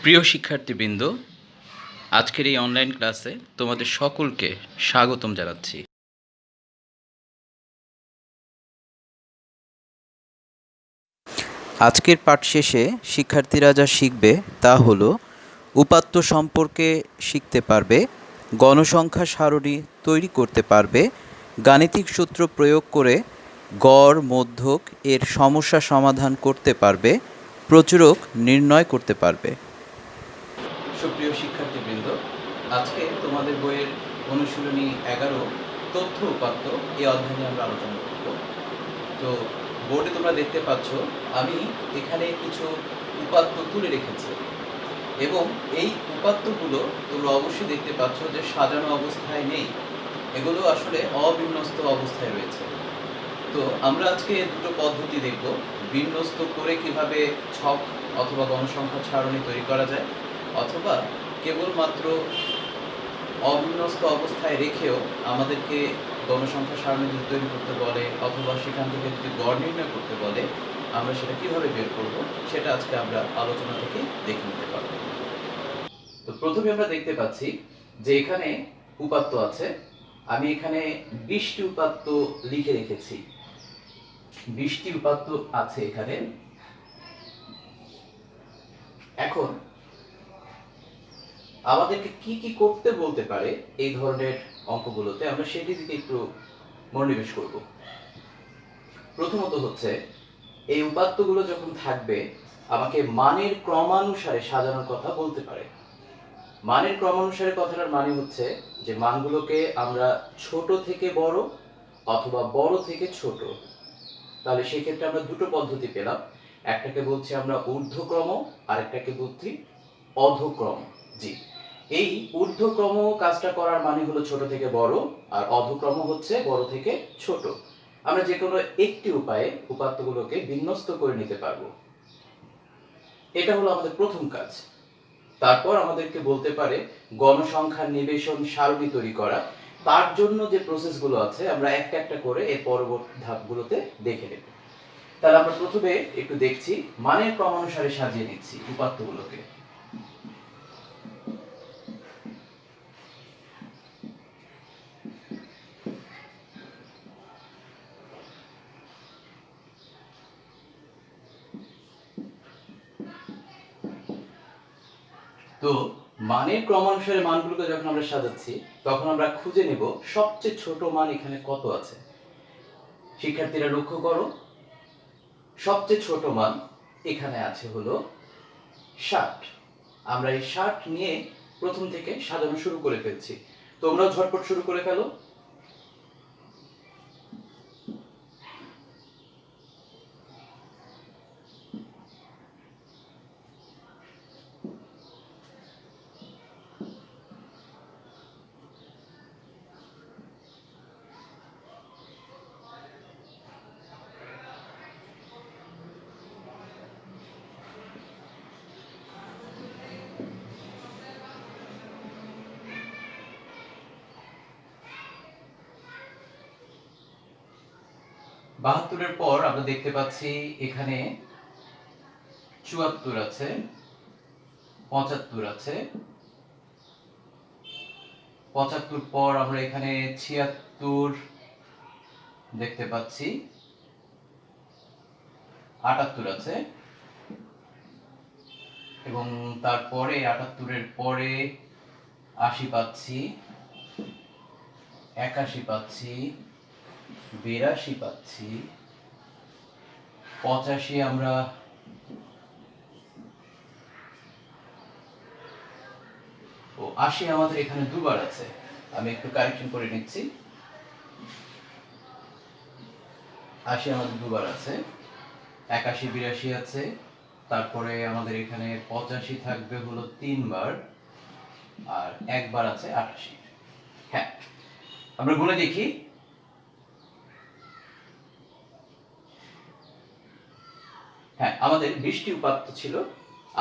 প্রিয় শিক্ষার্থীবৃন্দ, আজকের এই অনলাইন ক্লাসে তোমাদের সকলকে স্বাগতম জানাচ্ছি। আজকের পাঠ শেষে শিক্ষার্থীরা যা শিখবে তা হলো উপাত্ত সম্পর্কে শিখতে পারবে, গণসংখ্যা সারণী তৈরি করতে পারবে, গাণিতিক সূত্র প্রয়োগ করে গড় মধ্যক এর সমস্যা সমাধান করতে পারবে, প্রচুরক নির্ণয় করতে পারবে। সুপ্রিয় শিক্ষার্থীবৃন্দ, আজকে তোমাদের বইয়ের অনুশীলনী 11 তথ্য উপাত্ত এই অধ্যায় নিয়ে আমরা আলোচনা করব। তো বোর্ডে তোমরা দেখতে পাচ্ছ আমি এখানে কিছু উপাত্ত তুলে রেখেছি এবং এই উপাত্তগুলো তোমরা অবশ্যই দেখতে পাচ্ছ যে সাজানো অবস্থায় নেই, এগুলো আসলে অবিন্যস্ত অবস্থায় রয়েছে। তো আমরা আজকে দুটো পদ্ধতি দেখব, বিন্যস্ত করে কিভাবে ছক অথবা গণসংখ্যা সারণী তৈরি করা যায়, অথবা কেবলমাত্র অবিন্যস্ত অবস্থায় রেখেও আমাদেরকে গণসংখ্যা সারণী যদি তৈরি করতে বলে অথবা সেখান থেকে যদি গড় নির্ণয় করতে বলে আমরা সেটা কিভাবে বের করব সেটা আজকে আমরা আলোচনা থেকে দেখে নিতে পারব। তো প্রথমে আমরা দেখতে পাচ্ছি যে এখানে উপাত্ত আছে। আমি এখানে 20টি উপাত্ত লিখে রেখেছি। 20টি উপাত্ত আছে এখানে। এখন আমাদেরকে কি কি করতে বলতে পারে এই ধরনের অঙ্কগুলোতে, আমরা সেটি দিকে একটু মনোনিবেশ করব। প্রথমত হচ্ছে এই উপাত্তগুলো যখন থাকবে আমাকে মানের ক্রমানুসারে সাজানোর কথা বলতে পারে। মানের ক্রমানুসারে কথাটার মানে হচ্ছে যে মানগুলোকে আমরা ছোট থেকে বড় অথবা বড় থেকে ছোট, তাহলে সেক্ষেত্রে আমরা দুটো পদ্ধতি পেলাম। একটাকে বলছি আমরা ঊর্ধ্বক্রম, আরেকটাকে বলছি অধক্রম। জি, এই ঊর্ধ্বক্রম কাজটা করার মানে হলো ছোট থেকে বড়, আর অধক্রম হচ্ছে বড় থেকে ছোট। আমরা যে কোনো একটি উপায়ে উপাত্তগুলোকে বিন্যস্ত করে নিতে পারবো। এটা হলো আমাদের প্রথম কাজ। তারপর আমাদেরকে বলতে পারে গণসংখ্যার নিবেশন সারণী তৈরি করা। তার জন্য যে প্রসেসগুলো আছে আমরা একটা একটা করে এর পরবর্তী ধাপগুলোতে দেখে নেব। তাহলে আমরা প্রথমে একটু দেখছি, মানের ক্রমানুসারে সাজিয়ে নিচ্ছি উপাত্তগুলোকে। তো মানের ক্রমানুসারে মানগুলোকে যখন আমরা সাজাচ্ছি তখন আমরা খুঁজে নেব সবচেয়ে ছোট মান এখানে কত আছে। শিক্ষার্থীরা লক্ষ্য করো, সবচেয়ে ছোট মান এখানে আছে হলো 60। আমরা এই 60 নিয়ে প্রথম থেকে সাজানো শুরু করে ফেলছি। তোমরাও ঝটপট শুরু করে ফেলো। বাহাত্তরের পর আমরা দেখতে পাচ্ছি এখানে 74 আছে, 75 আছে, 75 পর আমরা এখানে 76 দেখতে পাচ্ছি, 78 আছে এবং তারপরে 78-এর পরে 80 পাচ্ছি, 81 পাচ্ছি, 82 পাচ্ছি, 85 আমরা ও 80 আমাদের এখানে দুবার আছে। আমি একটু কারেকশন করে নিচ্ছি। 80 আমাদের দুবার আছে, 81 82 আছে, তারপরে আমাদের এখানে 85 থাকবে হলো 3 বার, আর একবার আছে 88। হ্যাঁ, আমরা গুণে দেখি। হ্যাঁ, আমাদের 20টি উপাত্ত ছিল,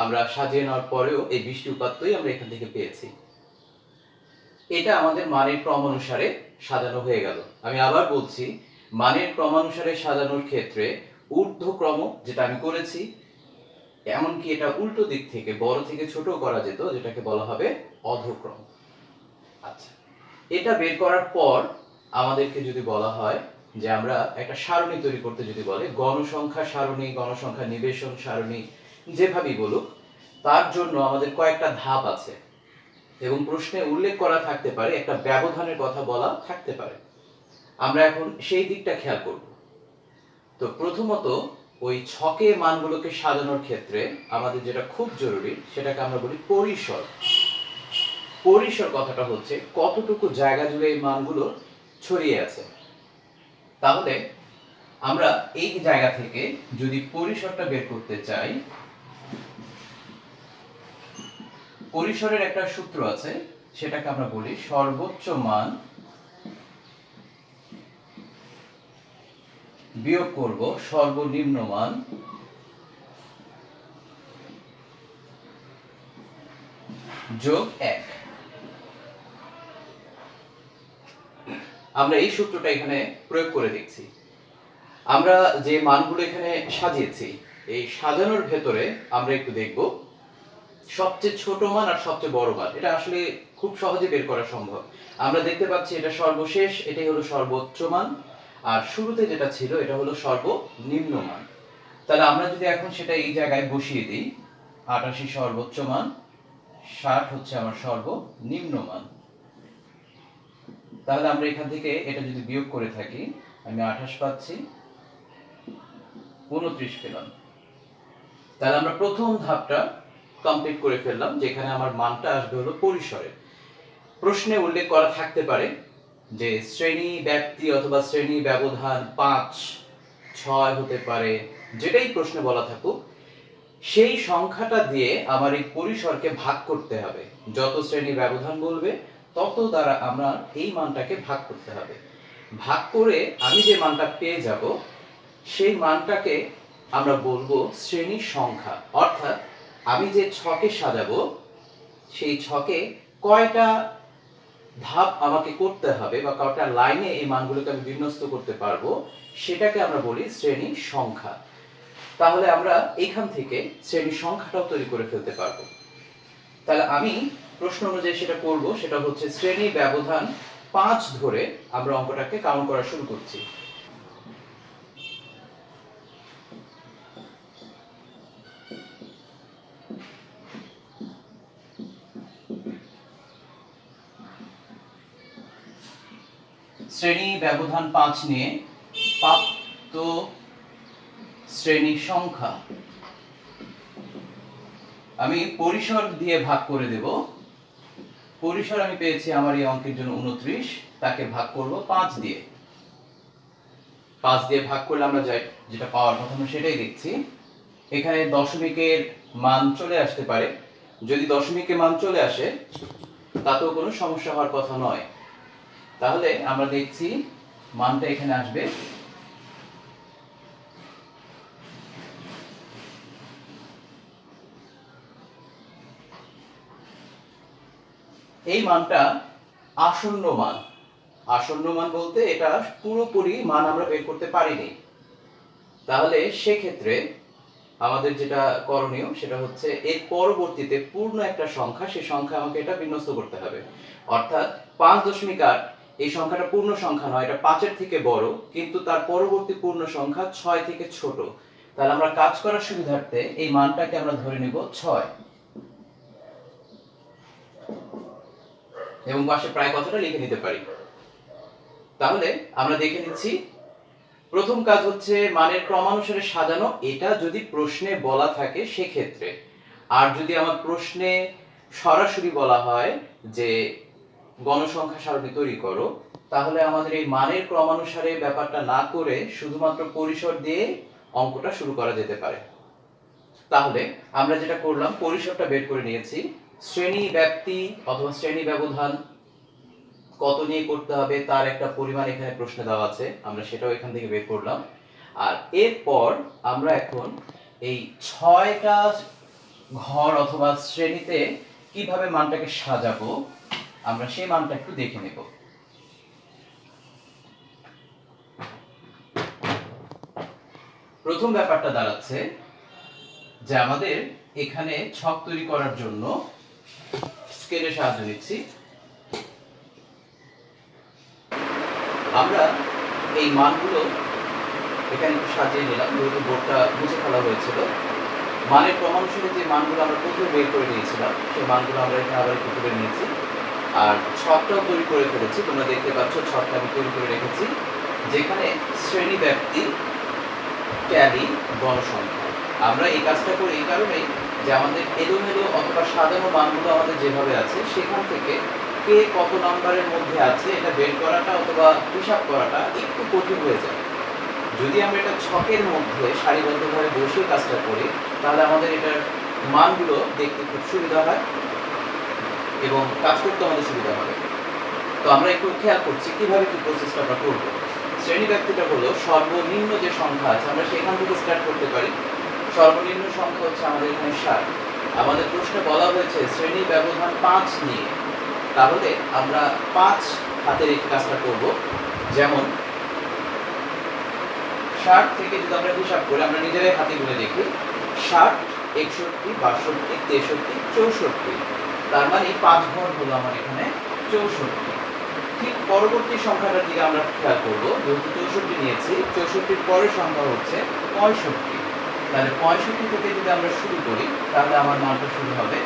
আমরা সাজিয়ে নেওয়ার পরেও এই 20টি উপাত্তই আমরা এখান থেকে পেয়েছি। এটা আমাদের মানের ক্রম অনুসারে সাজানো হয়ে গেল। আমি আবার বলছি, মানের ক্রমানুসারে সাজানোর ক্ষেত্রে ঊর্ধ্বক্রম যেটা আমি করেছি এমনকি এটা উল্টো দিক থেকে বড় থেকে ছোট করা যেত, যেটাকে বলা হবে অধক্রম। আচ্ছা, এটা বের করার পর আমাদেরকে যদি বলা হয় যে আমরা একটা সারণী তৈরি করতে, যদি বলে গণসংখ্যা সারণী, গণসংখ্যা নিবেশন সারণী, যেভাবেই বলুক, তার জন্য আমাদের কয়েকটা ধাপ আছে এবং প্রশ্নে উল্লেখ করা থাকতে পারে, একটা ব্যবধানের কথা বলা থাকতে পারে। আমরা এখন সেই দিকটা খেয়াল করব। তো প্রথমত ওই ছকে মানগুলোকে সাজানোর ক্ষেত্রে আমাদের যেটা খুব জরুরি সেটাকে আমরা বলি পরিসর। পরিসর কথাটা হচ্ছে কতটুকু জায়গা জুড়ে এই মানগুলো ছড়িয়ে আছে। তাহলে আমরা এই জায়গা থেকে যদি পরিসরটা বের করতে চাই, পরিসরের একটা সূত্র আছে, সেটাকে আমরা বলি সর্বোচ্চ মান বিয়োগ করব সর্বনিম্ন মান যোগ 1। আমরা এই সূত্রটা এখানে প্রয়োগ করে দেখছি। আমরা যে মানগুলো এখানে সাজিয়েছি, এই সাজানোর ভেতরে আমরা একটু দেখব সবচেয়ে ছোট মান আর সবচেয়ে বড় মান, এটা আসলে খুব সহজে বের করা সম্ভব। আমরা দেখতে পাচ্ছি এটা সর্বশেষ, এটাই হলো সর্বোচ্চ মান, আর শুরুতে যেটা ছিল এটা হলো সর্বনিম্ন মান। তাহলে আমরা যদি এখন সেটা এই জায়গায় বসিয়ে দিই, 88 সর্বোচ্চ মান, 60 হচ্ছে আমার সর্বনিম্ন মান। তাহলে আমরা এখান থেকে এটা যদি বিয়োগ করে থাকি, আমি 28 পাচ্ছি, 29 পেলাম। তাহলে আমরা প্রথম ধাপটা কমপ্লিট করে ফেললাম, যেখানে আমার মানটা আসবে হলো পরিসরে। প্রশ্নে উল্লেখ করা থাকতে পারে যে শ্রেণী ব্যাপ্তি অথবা শ্রেণী ব্যবধান 5, 6 হতে পারে, যেটাই প্রশ্নে বলা থাকুক, সেই সংখ্যাটা দিয়ে আমার এই পরিসরকে ভাগ করতে হবে। যত শ্রেণী ব্যবধান বলবে তত দ্বারা আমরা এই মানটাকে ভাগ করতে হবে। ভাগ করে আমি যে মানটা পেয়ে যাব, সেই মানটাকে আমরা বলবো শ্রেণী সংখ্যা। অর্থাৎ আমি যে ছকে সাজাবো, সেই ছকে কয়টা ধাপ আমাকে করতে হবে বা কয়টা লাইনে এই মানগুলোকে আমি বিন্যস্ত করতে পারবো, সেটাকে আমরা বলি শ্রেণী সংখ্যা। তাহলে আমরা এখান থেকে শ্রেণী সংখ্যাটাও তৈরি করে ফেলতে পারবো। তাহলে আমি প্রশ্ন অনুযায়ী সেটা করব, সেটা হচ্ছে শ্রেণী ব্যবধান 5 ধরে আমরা অঙ্কটাকে কাউন্ট করা শুরু করছি। শ্রেণী ব্যবধান 5 নিয়ে প্রাপ্ত শ্রেণী সংখ্যা আমি পরিসর দিয়ে ভাগ করে দেব। পরিসর আমি পেয়েছি আমার এই অঙ্কের জন্য 29, তাকে ভাগ করব 5 দিয়ে। 5 দিয়ে ভাগ করলে আমরা যেটা পাওয়ার কথা আমরা সেটাই দেখছি। এখানে দশমিকের মান চলে আসতে পারে, যদি দশমিকের মান চলে আসে তাতেও কোনো সমস্যা হওয়ার কথা নয়। তাহলে আমরা দেখছি মানটা এখানে আসবে এই মানটা আসন্ন মান। আসন্ন মান বলতে এটা পুরোপুরি মান আমরা বের করতে পারিনি। তাহলে সেক্ষেত্রে আমাদের যেটা করণীয় সেটা হচ্ছে এর পরবর্তীতে পূর্ণ একটা সংখ্যা, সেই সংখ্যা আমাকে এটা বিন্যস্ত করতে হবে। অর্থাৎ 5.8 এই সংখ্যাটা পূর্ণ সংখ্যা নয়, এটা 5 এর থেকে বড়, কিন্তু তার পরবর্তী পূর্ণ সংখ্যা 6 থেকে ছোট। তাহলে আমরা কাজ করার সুবিধার্থে এই মানটাকে আমরা ধরে নিব 6 এবং পাশে প্রায় কথাটা লিখে নিতে পারি। তাহলে আমরা দেখে নিচ্ছি, প্রথম কাজ হচ্ছে মানের ক্রমানুসারে সাজানো, এটা যদি প্রশ্নে বলা থাকে সেক্ষেত্রে। আর যদি আমার প্রশ্নে সরাসরি বলা হয় যে গণসংখ্যা সারণী তৈরি করো, তাহলে আমাদের এই মানের ক্রমানুসারে ব্যাপারটা না করে শুধুমাত্র পরিসর দিয়ে অঙ্কটা শুরু করা যেতে পারে। তাহলে আমরা যেটা করলাম, পরিসরটা বের করে নিয়েছি। শ্রেণী ব্যাপ্তি অথবা শ্রেণী ব্যবধান কত নিয়ে করতে হবে তার একটা পরিমাণ এখানে প্রশ্নে দেওয়া আছে, আমরা সেটাও এখান থেকে বের করলাম। আর এরপর আমরা এখন এই 6টা ঘর অথবা শ্রেণীতে কিভাবে মানটাকে সাজাবো, আমরা সেই মানটা একটু দেখে নেব। প্রথম ব্যাপারটা দাঁড়াচ্ছে যে আমাদের এখানে ছক তৈরি করার জন্য স্কেলের সাহায্য নিচ্ছি। আমরা এই মানগুলো এখানে একটু সাজিয়ে নিলাম, যেহেতু বোর্ডটা মুছে ফেলা হয়েছিল। মানের ক্রমানুসারে যে মানগুলো আমরা প্রথমে বের করে নিয়েছিলাম সেই মানগুলো আমরা এখানে আবার একটু তুলে নিয়েছি। আর ছকটাও তৈরি করে ফেলেছি, তোমরা দেখতে পাচ্ছ ছকটা আমি তৈরি করে রেখেছি, যেখানে শ্রেণী ব্যাপ্তি, ট্যালি, গণসংখ্যা। আমরা এই কাজটা করি এই কারণেই যে আমাদের এলোমেলো অথবা সাজানো মানগুলো আমাদের যেভাবে আছে সেখান থেকে কে কত নাম্বারের মধ্যে আছে এটা বের করাটা অথবা হিসাব করাটা একটু কঠিন হয়ে যায়। যদি আমরা এটা ছকের মধ্যে সারিবদ্ধভাবে বসে কাজটা করি তাহলে আমাদের এটার মানগুলো দেখতে খুব সুবিধা হয় এবং কাজ করতে আমাদের সুবিধা হবে। তো আমরা একটু খেয়াল করছি কিভাবে কি প্রসেসটা আমরা করবো। শ্রেণী ব্যাপ্তিটা হলো সর্বনিম্ন যে সংখ্যা আছে আমরা সেখান থেকে স্টার্ট করতে পারি। সর্বনিম্ন সংখ্যা হচ্ছে আমাদের এখানে 7। আমাদের প্রশ্নে বলা হয়েছে শ্রেণী ব্যবধান 5 নিয়ে, তাহলে আমরা 5 হাতে রেখে কাজটা করব। যেমন 60 থেকে যদি আমরা হিসাব করি, আমরা নিজেরাই হাতে গুনে দেখি, 60, 61, 62, 63, 64, তার মানে 5 ঘর হলো আমার এখানে 64। ঠিক পরবর্তী সংখ্যাটার দিকে আমরা খেয়াল করবো, যেহেতু 64 নিয়েছি, 64-র পরের সংখ্যা হচ্ছে 65। তাহলে 65 থেকে যদি আমরা শুরু করি তাহলে আমার মানটা শুরু হবে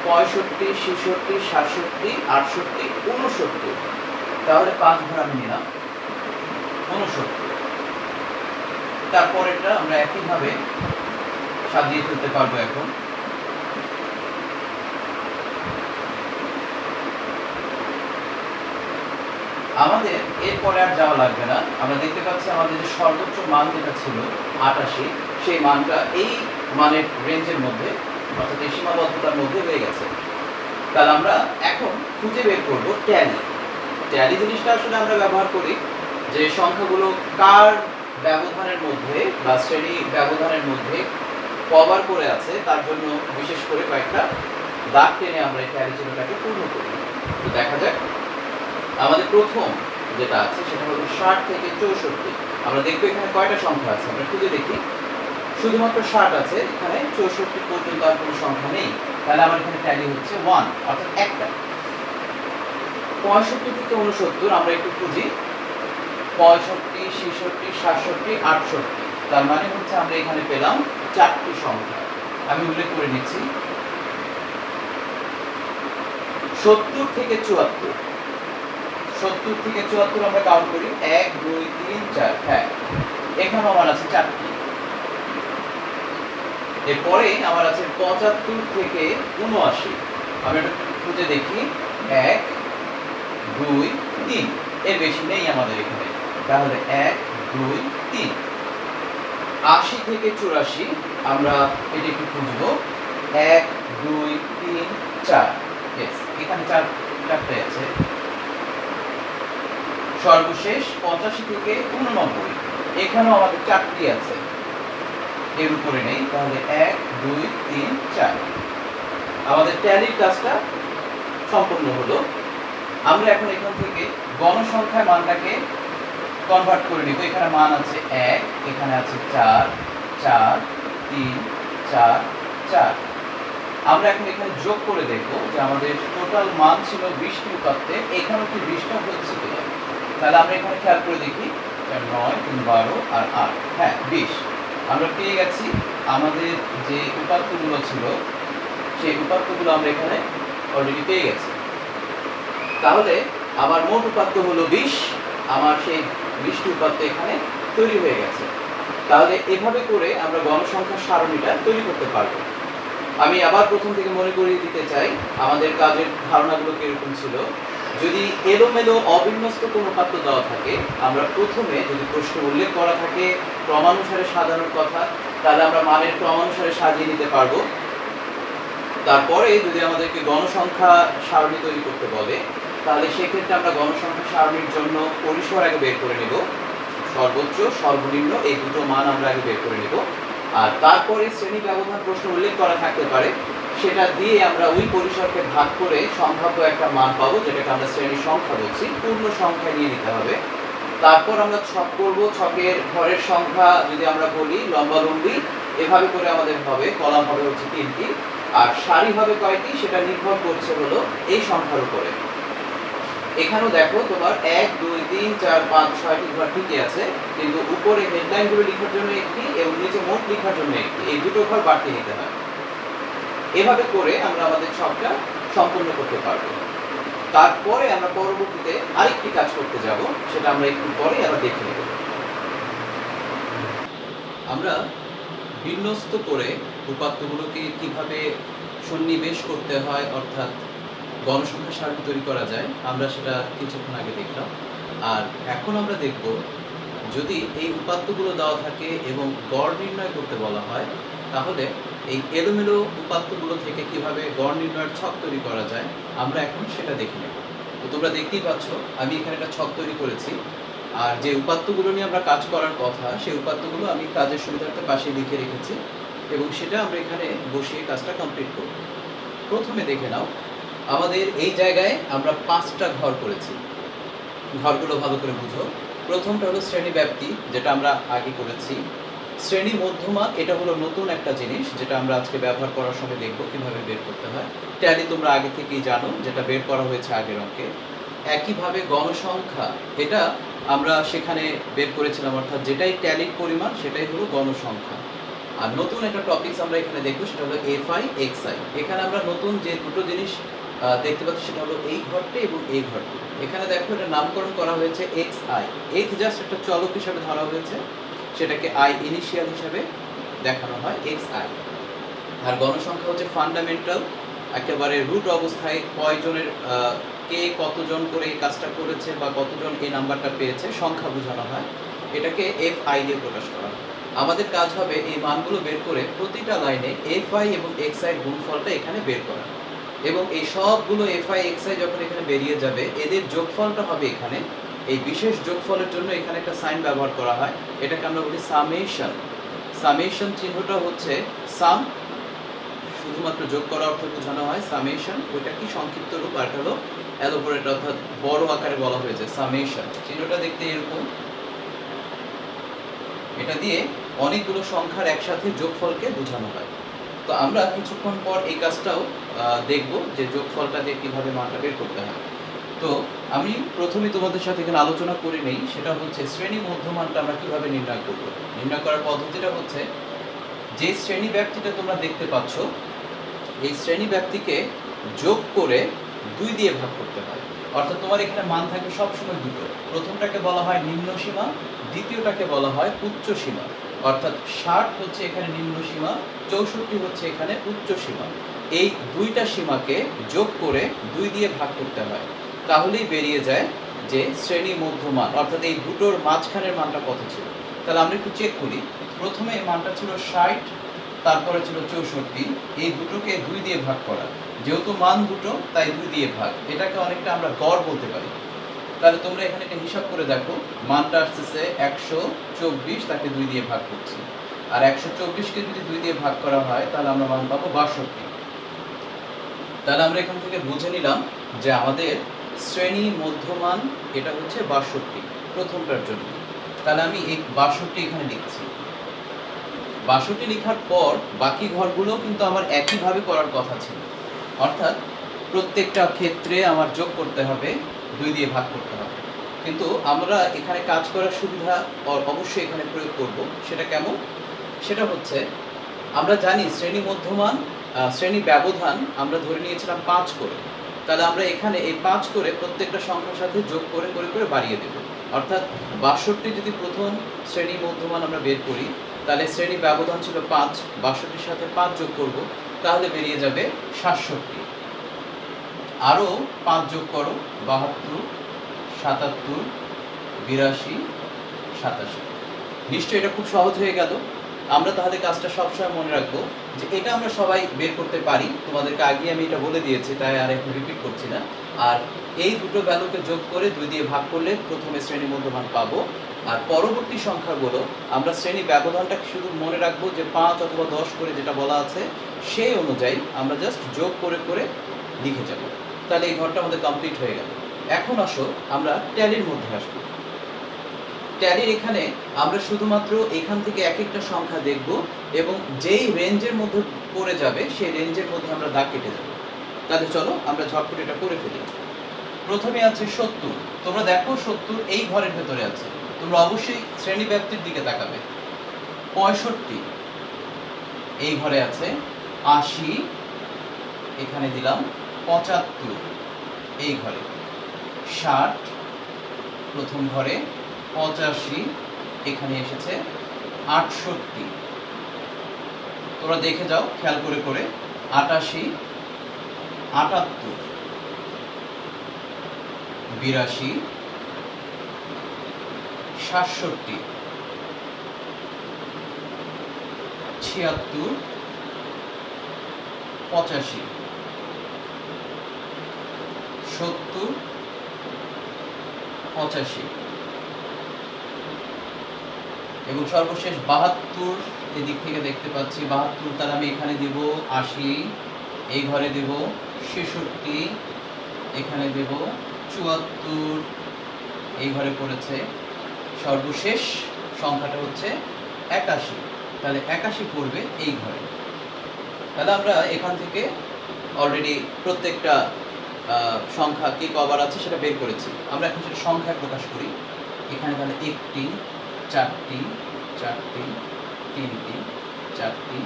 65, 66, 67, 68, 69। তাহলে 5 ঘর আমি নিলাম 69। তারপরেরটা আমরা একইভাবে সাজিয়ে ফেলতে পারবো। এখন আমাদের এরপরে আর যাওয়া লাগবে না। আমরা দেখতে পাচ্ছি আমাদের যে সর্বোচ্চ মান যেটা ছিল 88, সেই মানটা এই মানের রেঞ্জের মধ্যে অর্থাৎ এই সীমাবদ্ধতার মধ্যে হয়ে গেছে। তাহলে আমরা এখন খুঁজে বের করবো ট্যালি। ট্যালি জিনিসটা আসলে আমরা ব্যবহার করি যে সংখ্যাগুলো কার ব্যবধানের মধ্যে বা শ্রেণী ব্যবধানের মধ্যে কভার করে আছে তার জন্য বিশেষ করে কয়েকটা দাগ টেনে আমরা এই ট্যালি চিহ্নটাকে পূর্ণ করি। তো দেখা যাক আমাদের প্রথম যেটা আছে সেটা হলো 60 থেকে 64। আমরা দেখবো এখানে কয়টা সংখ্যা আছে, আমরা খুঁজে দেখি। শুধুমাত্র 60 আছে, এখানে 64 পর্যন্ত আর কোনো সংখ্যা নেই। তাহলে আমার এখানে ট্যালি হচ্ছে 1 অর্থাৎ একটা। 65 থেকে 69 আমরা একটু খুঁজি, 65, 66, 67, 68। তার মানে হচ্ছে আমরা এখানে পেলাম 4টি সংখ্যা। আমি উল্লেখ করে নিচ্ছি। 70 থেকে 74, 70 থেকে 74 আমরা কাউন্ট করি, 1, 2, 3, 4। হ্যাঁ, এখানে আমার আছে 4টি। এরপরে আমার আছে 75 থেকে 79। আমি এটা খুঁজে দেখি, 1, 2, 3, এর বেশি নেই আমাদের এখানে। তাহলে 1, 2, 3। 80 থেকে 84 আমরা এটা একটু খুঁজবো, 1, 2, 3, 4। यस, এখানে 4টাই আছে। সর্বশেষ 85 থেকে 89, এখানেও আমাদের 4টি আছে, এর উপরে নেই। তাহলে 1, 2, 3, 4। আমাদের ট্যালির কাজটা সম্পূর্ণ হলো। আমরা এখন এখান থেকে গণসংখ্যার মানটাকে কনভার্ট করে নিব। এখানে মান আছে 1, এখানে আছে 4, 4, 3, 4, 4। আমরা এখন এখানে যোগ করে দেখব যে আমাদের টোটাল মান ছিল 20টি উপাত্তে, এখানেও কি 20টা হচ্ছে কিনা। তাহলে আমরা এখানে খেয়াল করে দেখি, 9, 3, 12 আর 8। হ্যাঁ, 20 আমরা পেয়ে গেছি। আমাদের যে উপাত্তগুলো ছিল সেই উপাত্তগুলো আমরা এখানে অলরেডি পেয়ে গেছি। তাহলে আমার মোট উপাত্ত হলো 20। আমার সেই 20টি উপাত্ত এখানে তৈরি হয়ে গেছে। তাহলে এভাবে করে আমরা গণসংখ্যার সারণীটা তৈরি করতে পারবো। আমি আবার প্রথম থেকে মনে করিয়ে দিতে চাই আমাদের কাজের ধারণাগুলো কিরকম ছিল। যদি এলোমেলো অবিন্যস্ত কোনো উপাত্ত দেওয়া থাকে, আমরা প্রথমে যদি প্রশ্ন উল্লেখ করা থাকে ক্রমানুসারে সাজানোর কথা, তাহলে আমরা মানের ক্রমানুসারে সাজিয়ে নিতে পারবো। তারপরে যদি আমাদেরকে গণসংখ্যা সারণী তৈরি করতে বলে তাহলে সেক্ষেত্রে আমরা গণসংখ্যা সারণীর জন্য পরিসর আগে বের করে নেব, সর্বোচ্চ সর্বনিম্ন এই দুটো মান আমরা আগে বের করে নেব। আর তারপরে শ্রেণী ব্যবধান প্রশ্ন উল্লেখ করা থাকতে পারে, সেটা দিয়ে আমরা ওই পরিসরকে ভাগ করে সম্ভাব্য একটা মান পাবো, যেটাকে আমরা শ্রেণীর সংখ্যা বলছি, পূর্ণ সংখ্যা নিয়ে নিতে হবে। তারপর আমরা ছক করব, ছকের ঘরের সংখ্যা যদি আমরা বলি লম্বালম্বি এভাবে করে আমাদের হবে, কলাম হবে হচ্ছে 3টি, আর সারি হবে কয়টি সেটা নির্ভর করছে হলো এই সংখ্যার উপরে। এখানেও দেখো তোমার 1 2 3 4 5 6টি ঘর ঠিকই আছে, কিন্তু উপরে হেডলাইনগুলো লেখার জন্য একটি এবং নিচে মোট লেখার জন্য একটি, এই দুটো ঘর বাড়তি নিতে হয়। এভাবে করে আমরা আমাদের ছকটা সম্পূর্ণ করতে পারবো। তারপরে আমরা পরবর্তীতে আরেকটি কাজ করতে যাব, সেটা আমরা একটু পরে আবার দেখে নেব। আমরা বিন্যস্ত করে উপাত্তগুলোকে কিভাবে সন্নিবেশ করতে হয়, অর্থাৎ গণসংখ্যা সারণী তৈরি করা যায়, আমরা সেটা কিছুক্ষণ আগে দেখলাম। আর এখন আমরা দেখব, যদি এই উপাত্তগুলো দেওয়া থাকে এবং গড় নির্ণয় করতে বলা হয়, তাহলে এই এলোমেলো উপাত্তগুলো থেকে কিভাবে গড় নির্ণয়ের ছক তৈরি করা যায় আমরা এখন সেটা দেখে নেব। তো তোমরা দেখতেই পাচ্ছ আমি এখানে একটা ছক তৈরি করেছি, আর যে উপাত্তগুলো নিয়ে আমরা কাজ করার কথা সেই উপাত্তগুলো আমি কাজের সুবিধার্থে পাশে লিখে রেখেছি এবং সেটা আমরা এখানে বসিয়ে কাজটা কমপ্লিট করব। প্রথমে দেখে নাও, আমাদের এই জায়গায় আমরা 5টা ঘর করেছি। ঘরগুলো ভালো করে বুঝো। প্রথমটা হলো শ্রেণী ব্যাপ্তি, যেটা আমরা আগে করেছি। শ্রেণী মধ্যমান, এটা হলো নতুন একটা জিনিস যেটা আমরা আজকে ব্যবহার করার সময় দেখব কিভাবে বের করতে হয়। ট্যালি তোমরা আগে থেকেই জানো, যেটা বের করা হয়েছে আগের অঙ্কে। একইভাবে গণসংখ্যা, এটা আমরা সেখানে বের করেছিলাম, অর্থাৎ যেটাই ট্যালির পরিমাণ সেটাই হলো গণসংখ্যা। আর নতুন একটা টপিকস আমরা এখানে দেখব, সেটা হলো এফআই এক্সআই। এখানে আমরা নতুন যে দুটো জিনিস দেখতে পাচ্ছি সেটা হলো এই ঘরটি এবং এই ঘরটি। এখানে দেখো এটা নামকরণ করা হয়েছে এক্স আই, এক্স জাস্ট একটা চলক হিসাবে ধরা হয়েছে, সেটাকে আই ইনিশিয়াল হিসাবে দেখানো হয় এক্স আই। আর গণসংখ্যা হচ্ছে ফান্ডামেন্টাল, একেবারে রুট অবস্থায় কয়জনের কে কতজন করে এই কাজটা করেছে বা কতজন এই নাম্বারটা পেয়েছে সংখ্যা বোঝানো হয়, এটাকে এফ আই দিয়ে প্রকাশ করা হয়। আমাদের কাজ হবে এই মানগুলো বের করে প্রতিটা লাইনে এফ আই এবং এক্স আই গুণফলটা এখানে বের করা, এবং এই সবগুলো এফ আই এক্স আই যখন এখানে বেরিয়ে যাবে এদের যোগফলটা হবে এখানে। এই বিশেষ যোগফলের জন্য এখানে একটা সাইন ব্যবহার করা হয়, এটাকে আমরা বলি সামেশন। সামেশন চিহ্নটা হচ্ছে সাম, শুধুমাত্র যোগ করা অর্থে বোঝানো হয় সামেশন, ওইটা কি সংক্ষিপ্ত রূপ, আর হলো এলোবোরেট অর্থাৎ বড় আকারে বলা হয়েছে সামেশন। চিহ্নটা দেখতে এরকম, এটা দিয়ে অনেকগুলো সংখ্যার একসাথে যোগফলকে বোঝানো হয়। তো আমরা কিছুক্ষণ পর এই কাজটাও দেখব যে যোগফলটা দিয়ে কিভাবে মানটা বের করতে হয়। তো আমি প্রথমে তোমাদের সাথে এখানে আলোচনা করে নেই, সেটা হচ্ছে শ্রেণী মধ্যমানটা আমরা কিভাবে নির্ণয় করব। নির্ণয় করার পদ্ধতিটা হচ্ছে, যে শ্রেণী ব্যাপ্তিটা তোমরা দেখতে পাচ্ছ এই শ্রেণী ব্যাপ্তিকে যোগ করে 2 দিয়ে ভাগ করতে হয়। অর্থাৎ তোমার এখানে মান থাকবে সবসময় দুটো, প্রথমটাকে বলা হয় নিম্ন সীমা, দ্বিতীয়টাকে বলা হয় উচ্চ সীমা। অর্থাৎ 60 হচ্ছে এখানে নিম্ন সীমা, 64 হচ্ছে এখানে উচ্চ সীমা। এই দুইটা সীমাকে যোগ করে 2 দিয়ে ভাগ করতে হয়, তাহলেই বেরিয়ে যায় যে শ্রেণী মধ্যমান, অর্থাৎ এই দুটোর মাঝখানের মানটা কত ছিল। তাহলে আমরা একটু চেক করি। প্রথমে এই মানটা ছিল 60, তারপরে ছিল 64, এই দুটোকে 2 দিয়ে ভাগ করা, যেহেতু মান দুটো তাই 2 দিয়ে ভাগ, এটাকে অনেকটা আমরা গড় বলতে পারি। তাহলে তোমরা এখানে একটা হিসাব করে দেখো, মানটা আসতেছে 124, তাকে 2 দিয়ে ভাগ করছি, আর 124কে যদি 2 দিয়ে ভাগ করা হয় তাহলে আমরা মান পাবো 62। তাহলে আমরা এখান থেকে বুঝে নিলাম যে আমাদের শ্রেণী মধ্যমান এটা হচ্ছে 62 প্রথমটার জন্য। তাহলে আমি এই 62 এখানে লিখছি। 62 লেখার পর বাকি ঘরগুলো কিন্তু আমার একইভাবে করার কথা ছিল, অর্থাৎ প্রত্যেকটা ক্ষেত্রে আমার যোগ করতে হবে, 2 দিয়ে ভাগ করতে হবে। কিন্তু আমরা এখানে কাজ করার সুবিধা অবশ্যই এখানে প্রয়োগ করব। সেটা কেমন? সেটা হচ্ছে, আমরা জানি শ্রেণী মধ্যমান শ্রেণী ব্যবধান আমরা ধরে নিয়েছিলাম 5 করে। তাহলে আমরা এখানে এই 5 করে প্রত্যেকটা সংখ্যার সাথে যোগ করে করে করে বাড়িয়ে দেব। অর্থাৎ 62 যদি প্রথম শ্রেণী মধ্যমান আমরা বের করি, তাহলে শ্রেণী ব্যবধান ছিল 5, 62-র সাথে 5 যোগ করব, তাহলে বেরিয়ে যাবে 67। আরও 5 যোগ করো, 72, 77, 82, 87। নিশ্চয়ই এটা খুব সহজ হয়ে গেল। আমরা তাহলে কাজটা সবসময় মনে রাখবো যে এটা আমরা সবাই বের করতে পারি, তোমাদেরকে আগে আমি এটা বলে দিয়েছি তাই আর এখন রিপিট করছি না। আর এই দুটো ভ্যালুকে যোগ করে 2 দিয়ে ভাগ করলে প্রথমে শ্রেণী মধ্যমান পাবো, আর পরবর্তী সংখ্যাগুলো আমরা শ্রেণী ব্যবধানটাকে শুধু মনে রাখবো যে 5 অথবা 10 করে যেটা বলা আছে সেই অনুযায়ী আমরা জাস্ট যোগ করে করে লিখে যাব। তাহলে এই ঘরটা আমাদের কমপ্লিট হয়ে গেল। এখন আসো আমরা ট্যালির মধ্যে আসবো। ট্যালির এখানে আমরা শুধুমাত্র এখান থেকে এক একটা সংখ্যা দেখব এবং যেই রেঞ্জের মধ্যে পড়ে যাবে সেই রেঞ্জের মধ্যে আমরা দাগ কেটে যাব। তাহলে চলো আমরা ঝটপট এটা করে ফেলি। প্রথমে আছে 70। তোমরা দেখো 70 এই ঘরের ভেতরে আছে, তোমরা অবশ্যই শ্রেণী ব্যাপ্তির দিকে তাকাবে। 65 এই ঘরে আছে। 80 এখানে দিলাম। 75 এই ঘরে। 60 প্রথম ঘরে। 85 এখানে এসেছে। 68 তোমরা দেখে যাও খেয়াল করে করে। 88 78 82 67 76 85 70 85 এবং সর্বশেষ 72 এদিক থেকে দেখতে পাচ্ছি। 72 তার আমি এখানে দিব। 80 এই ঘরে দেব। 66 এখানে দেব। 74 এই ঘরে পড়েছে। সর্বশেষ সংখ্যাটা হচ্ছে 81, তাহলে 81 পড়বে এই ঘরে। তাহলে আমরা এখান থেকে অলরেডি প্রত্যেকটা সংখ্যা কি কবার আছে সেটা বের করেছি। আমরা এখন সেটা সংখ্যায় প্রকাশ করি। এখানে তাহলে 1টি 4টি 4টি 3টি 4টি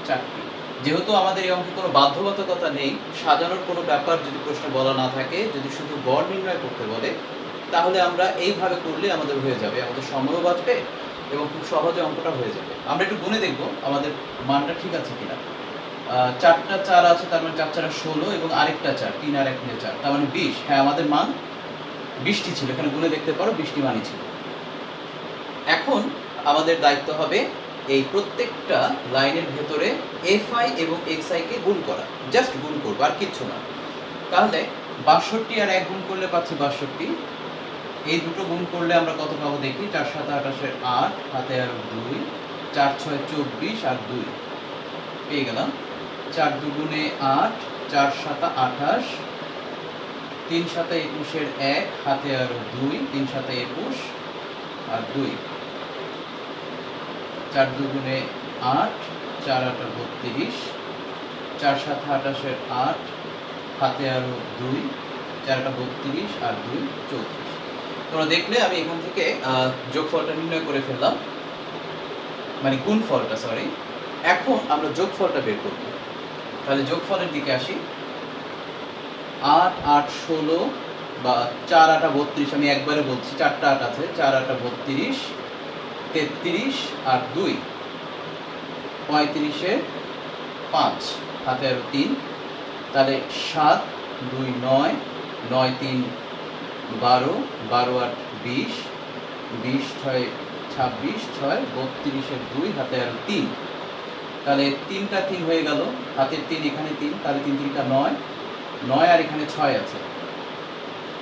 4টি। যেহেতু আমাদের এই অঙ্কে কোনো বাধ্যবাধকতা নেই, সাজানোর কোনো ব্যাপার যদি প্রশ্নে বলা না থাকে, যদি শুধু গড় নির্ণয় করতে বলে, তাহলে আমরা এইভাবে করলে আমাদের হয়ে যাবে, আমাদের সময়ও বাঁচবে এবং খুব সহজে অঙ্কটা হয়ে যাবে। আমরা একটু গুনে দেখব আমাদের মানটা ঠিক আছে কিনা। 4টা 4 আছে, তার মানে 4 4 16 এবং আরেকটা 4, 3 আর 1 মিলে 4, তার মানে 20। হ্যাঁ, আমাদের মান 20টি ছিল, এখানে গুনে দেখতে পারো 20টি মানই ছিল। এখন আমাদের দায়িত্ব হবে এই প্রত্যেকটা লাইনের ভেতরে fi এবং xi কে গুণ করা। জাস্ট গুণ করবো, আর কিচ্ছু না। তাহলে 62 আর 1 গুণ করলে পাচ্ছি 62। এই দুটো গুণ করলে আমরা কত পাবো দেখি। 4 7 28 8 হাতে আর 2, 4 6 24 আর 2 পেয়ে গেলাম। 4 2 8, 4 7 28, 3 7 21 1 হাতে আর 2, 3 7 21 আর 2, 4 2 8, 4 8 32, 4 7 28 8 হাতে আর 2, 4 32 আর 2 34। তোমরা দেখলে আমি এখান থেকে যোগফলটা নির্ণয় করে ফেললাম, মানে গুণফলটা, সরি। এখন আমরা যোগফলটা বের করব। তাহলে যোগফলের দিকে আসি। 8 8 16 বা 4 8 32, আমি একবারে বলছি, 4টা 8 আছে। 4 8 32, 33 আর 2, 35 এর 5 হাতে আর 3, তাহলে 7 2 9, 9 3 12, 12 8 20, 20 6 26, 6 32 এর 2 হাতে আর 3, তাহলে 3টা 3 হয়ে গেল। হাতের 3 এখানে 3, তাহলে 3 3টা 9, 9 আর এখানে 6 আছে,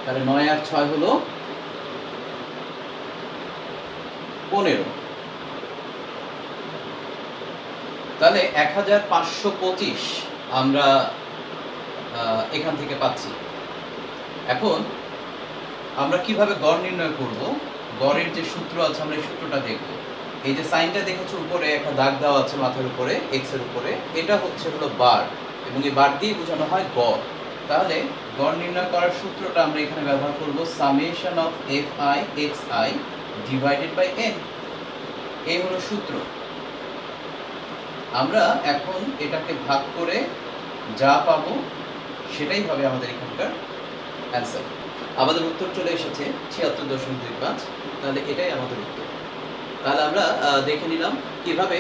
তাহলে 9 আর 6 হলো 15। তাহলে 1525 আমরা এখান থেকে পাচ্ছি। এখন আমরা কিভাবে গড় নির্ণয় করব, গড়ের যে সূত্র আছে আমরা এই সূত্রটা দেখব। এই যে সাইনটা দেখেছো উপরে একটা দাগ দেওয়া আছে মাথার উপরে, এক্স এর উপরে, এটা হলো বার, এবং এই বার দিয়ে বোঝানো হয় গড়। তাহলে গড় নির্ণয় করার সূত্রটা আমরা এখানে ব্যবহার করব summation of fi xi divided by n। এই হলো সূত্র। আমরা এখন এটাকে ভাগ করে যা পাবো সেটাই হবে আমাদের এখানকার অ্যান্সার। আমাদের উত্তর চলে এসেছে 76.25। তাহলে এটাই আমাদের উত্তর। তাহলে আমরা দেখে নিলাম কিভাবে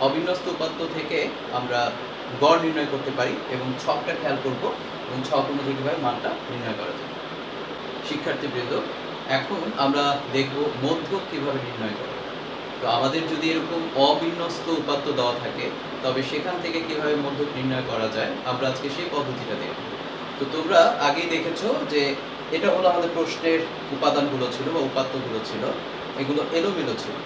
অবিন্যস্ত উপাত্ত থেকে আমরা গড় নির্ণয় করতে পারি এবং ছকটা খেয়াল করব এবং ছক অনুযায়ী কিভাবে মানটা নির্ণয় করা যায়। শিক্ষার্থীবৃন্দ, এখন আমরা দেখব মধ্যক কিভাবে নির্ণয় করা। তো আমাদের যদি এরকম অবিন্যস্ত উপাত্ত দেওয়া থাকে, তবে সেখান থেকে কিভাবে মধ্যক নির্ণয় করা যায় আমরা আজকে সেই পদ্ধতিটা দেখব। তো তোমরা আগেই দেখেছো যে এটা হলো আমাদের প্রশ্নের উপাদানগুলো ছিল বা উপাত্তগুলো ছিল, এগুলো এলোমেলো ছিল।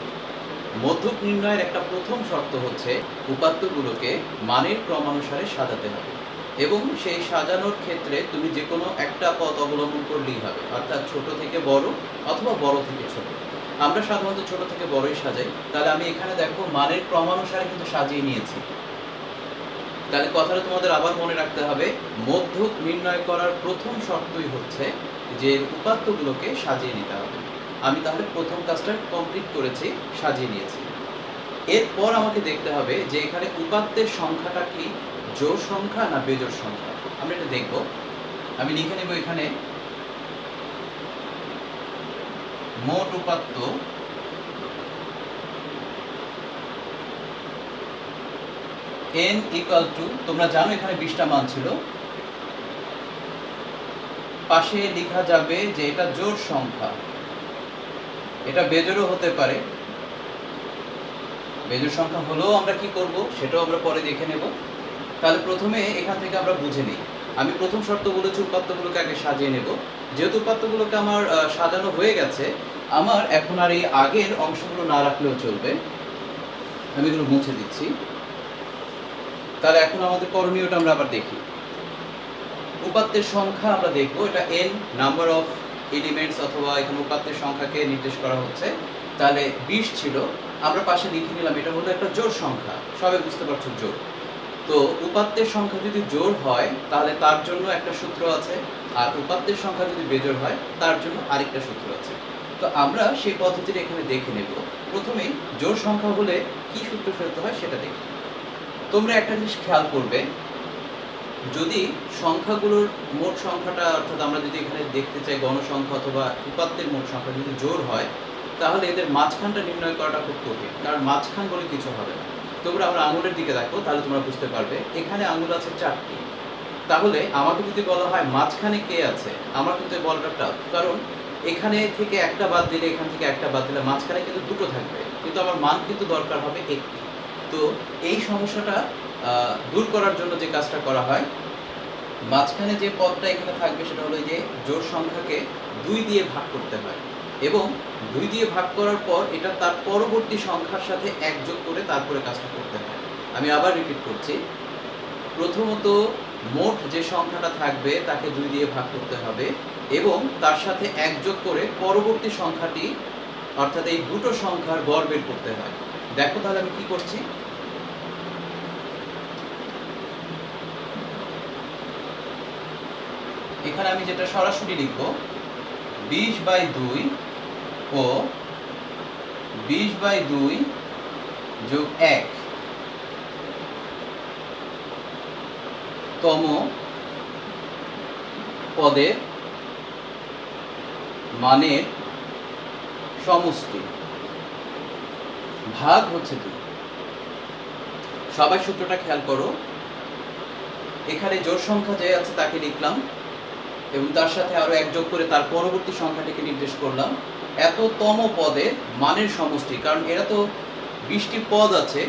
মধ্যক নির্ণয়ের একটা প্রথম শর্ত হচ্ছে উপাত্তগুলোকে মানের ক্রমানুসারে সাজাতে হবে। এবং সেই সাজানোর ক্ষেত্রে তুমি যে কোনো একটা পথ অবলম্বন করলেই হবে, অর্থাৎ ছোট থেকে বড় অথবা বড় থেকে ছোট। আমরা সাধারণত ছোট থেকে বড়ই সাজাই। তাহলে আমি এখানে দেখো মানের ক্রমানুসারে কিন্তু সাজিয়ে নিয়েছি। তাহলে কথাটা তোমাদের আবার মনে রাখতে হবে, মধ্যক নির্ণয় করার প্রথম শর্তই হচ্ছে যে উপাত্তগুলোকে সাজিয়ে নিতে হবে। আমি তাহলে প্রথম কাজটা কমপ্লিট করেছি, সাজিয়ে নিয়েছি। এরপর আমাকে দেখতে হবে যে এখানে উপাত্তের সংখ্যাটা কি জোড় সংখ্যা না বেজোড় সংখ্যা। আমরা এটা দেখব। আমি লিখে নেব এখানে মোট উপাত্ত n ইকুয়াল টু, তোমরা জানো এখানে 20টা মান ছিল, পাশে লেখা যাবে যে এটা জোড় সংখ্যা, এটা বেজোড়ও হতে পারে। বেজোড় সংখ্যা হলেও আমরা কি করব সেটাও আমরা পরে দেখে নেব। তাহলে প্রথমে এখান থেকে আমরা বুঝে নিই। আমি প্রথম শর্ত বলেছি উপাত্তগুলোকে আগে সাজিয়ে নেব। যেহেতু উপাত্তগুলোকে আমার সাজানো হয়ে গেছে, আমার এখন আর এই আগের অংশগুলো না রাখলেও চলবে। আমি এগুলো মুছে দিচ্ছি। তাহলে এখন আমাদের করণীয়টা আমরা আবার দেখি। উপাত্তের সংখ্যা আমরা দেখব, এটা n নাম্বার অফ এলিমেন্টস, অথবা এখানে উপাত্তের সংখ্যাকে নির্দেশ করা হচ্ছে। তাহলে 20 ছিল, আমরা পাশে লিখে নিলাম এটা হলো একটা জোড় সংখ্যা। সবাই বুঝতে পারছো জোড়। তো উপাত্তের সংখ্যা যদি জোড় হয় তাহলে তার জন্য একটা সূত্র আছে, আর উপাত্তের সংখ্যা যদি বেজোড় হয় তার জন্য আরেকটা সূত্র আছে। তো আমরা সেই পদ্ধতিটা এখানে দেখে নেব। প্রথমেই জোড় সংখ্যা হলে কি সূত্র ফেলতে হয় সেটা দেখি। তোমরা একটা জিনিস খেয়াল করবে, যদি সংখ্যাগুলোর মোট সংখ্যাটা, অর্থাৎ আমরা যদি এখানে দেখতে চাই গণসংখ্যা অথবা উপাত্তের মোট সংখ্যা যদি জোড় হয়, তাহলে এদের মাঝখানটা নির্ণয় করাটা খুব কঠিন, কারণ মাঝখান বলে কিছু হবে না। তোমরা আমরা আঙুলের দিকে দেখো, তাহলে তোমরা বুঝতে পারবে এখানে আঙুল আছে 4টি। তাহলে আমাকে যদি বলা হয় মাঝখানে কে আছে, আমার কিন্তু বলাটা টাফ, কারণ এখানে থেকে একটা বাদ দিলে, এখান থেকে একটা বাদ দিলে মাঝখানে কিন্তু দুটো থাকবে, কিন্তু আমার মান কিন্তু দরকার হবে একটি। তো এই সমস্যাটা দূর করার জন্য যে কাজটা করা হয়, মাঝখানে যে পদটা এখানে থাকবে সেটা হলো যে জোড় সংখ্যাকে 2 দিয়ে ভাগ করতে হয়, এবং 2 দিয়ে ভাগ করার পর এটা তার পরবর্তী সংখ্যার সাথে 1 যোগ করে তারপরে কাজটা করতে হয়। আমি আবার রিপিট করছি। প্রথমত মোট যে সংখ্যাটা থাকবে তাকে 2 দিয়ে ভাগ করতে হবে, এবং তার সাথে 1 যোগ করে পরবর্তী সংখ্যাটি, অর্থাৎ এই দুটো সংখ্যার গড় বের করতে হয়। দেখো তাহলে আমি কি করছি। এখানে আমি যেটা সরাসরি লিখব, 20/2 ও 20/2 যোগ 1 তম পদের মানের সমষ্টি ভাগ হচ্ছে 2। সবাই সূত্রটা খেয়াল করো। এখানে জোড় সংখ্যা যে আছে তাকে লিখলাম, এবং তার সাথে আরো 1 যোগ করে তার পরবর্তী সংখ্যাটিকে নির্দেশ করলাম। এত তম পদের মানের সমষ্টি, কারণ এরা তো 20টি পদ আছে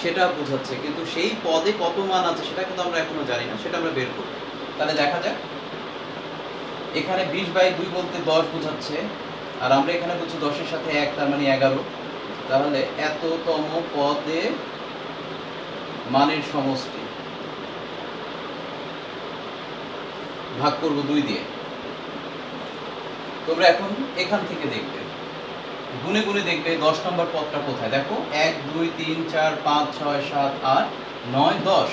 সেটা বোঝাচ্ছে, কিন্তু সেই পদে কত মান আছে সেটা কিন্তু আমরা এখনো জানি না, সেটা আমরা বের করব। তাহলে দেখা যাক, এখানে 20/2 বলতে 10 বোঝাচ্ছে, আর আমরা এখানে বলছি 10-এর সাথে 1, তার মানে 11। তাহলে এততম পদে মানের সমষ্টি ভাগ করব 2 দিয়ে। তোমরা এখন এখান থেকে দেখবে, গুনে গুনে দেখবে 10 নম্বর পদটা কোথায়। দেখো 1 2 3 4 5 6 7 8 9 10।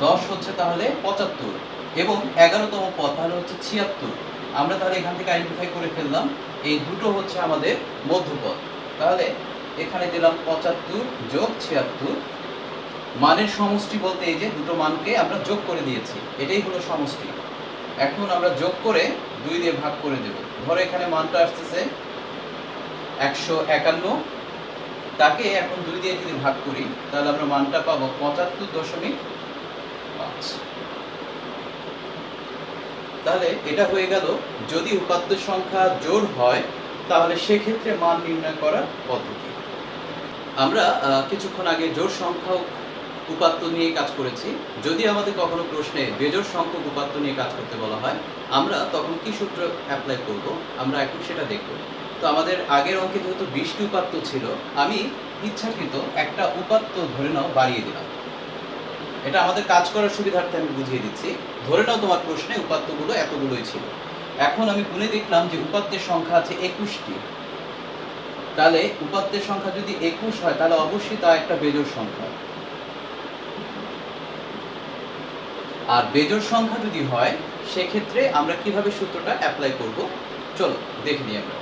10 হচ্ছে তাহলে 75, এবং 11তম পদ তাহলে হচ্ছে 76। আমরা তাহলে এখান থেকে আইডেন্টিফাই করে ফেললাম এই দুটো হচ্ছে আমাদের মধ্যপদ। তাহলে এখানে দিলাম 75 যোগ 76। মানের সমষ্টি বলতে এই যে দুটো মানকে আমরা যোগ করে দিয়েছি, এটাই হলো সমষ্টি। এখন আমরা যোগ করে 2 দিয়ে ভাগ করে দেব। ধরো এখানে মানটা আসতেছে 151, তাকে এখন 2 দিয়ে যদি ভাগ করি তাহলে আমরা মানটা পাবো 75.5। তাহলে এটা হয়ে গেল যদি উপাত্তের সংখ্যা জোড় হয় তাহলে সেক্ষেত্রে মান নির্ণয় করার পদ্ধতি। আমরা কিছুক্ষণ আগে জোড় সংখ্যক উপাত্ত নিয়ে কাজ করেছি। যদি আমাদের কখনো প্রশ্নে বেজোড় সংখ্যক উপাত্ত নিয়ে কাজ করতে বলা হয়, আমরা তখন কি সূত্র অ্যাপ্লাই করব আমরা এখন সেটা দেখব। তো আমাদের আগের অঙ্কে যেহেতু 20টি উপাত্ত ছিল, আমি ইচ্ছাকৃত একটা উপাত্ত ধরে নাও বাড়িয়ে দিলাম। এটা আমাদের কাজ করার সুবিধার্থে আমি বুঝিয়ে দিচ্ছি। ধরে নাও তোমার প্রশ্নে উপাত্তগুলো এতগুলোই ছিল। এখন আমি গুণে দেখলাম যে উপাত্তের সংখ্যা আছে 21টি। তাহলে উপাত্তের সংখ্যা যদি 21 হয় তাহলে অবশ্যই তা একটা বেজোড় সংখ্যা। আর বেজোড় সংখ্যা যদি হয় সেক্ষেত্রে আমরা কিভাবে সূত্রটা অ্যাপ্লাই করব চলো দেখে নিই আমরা।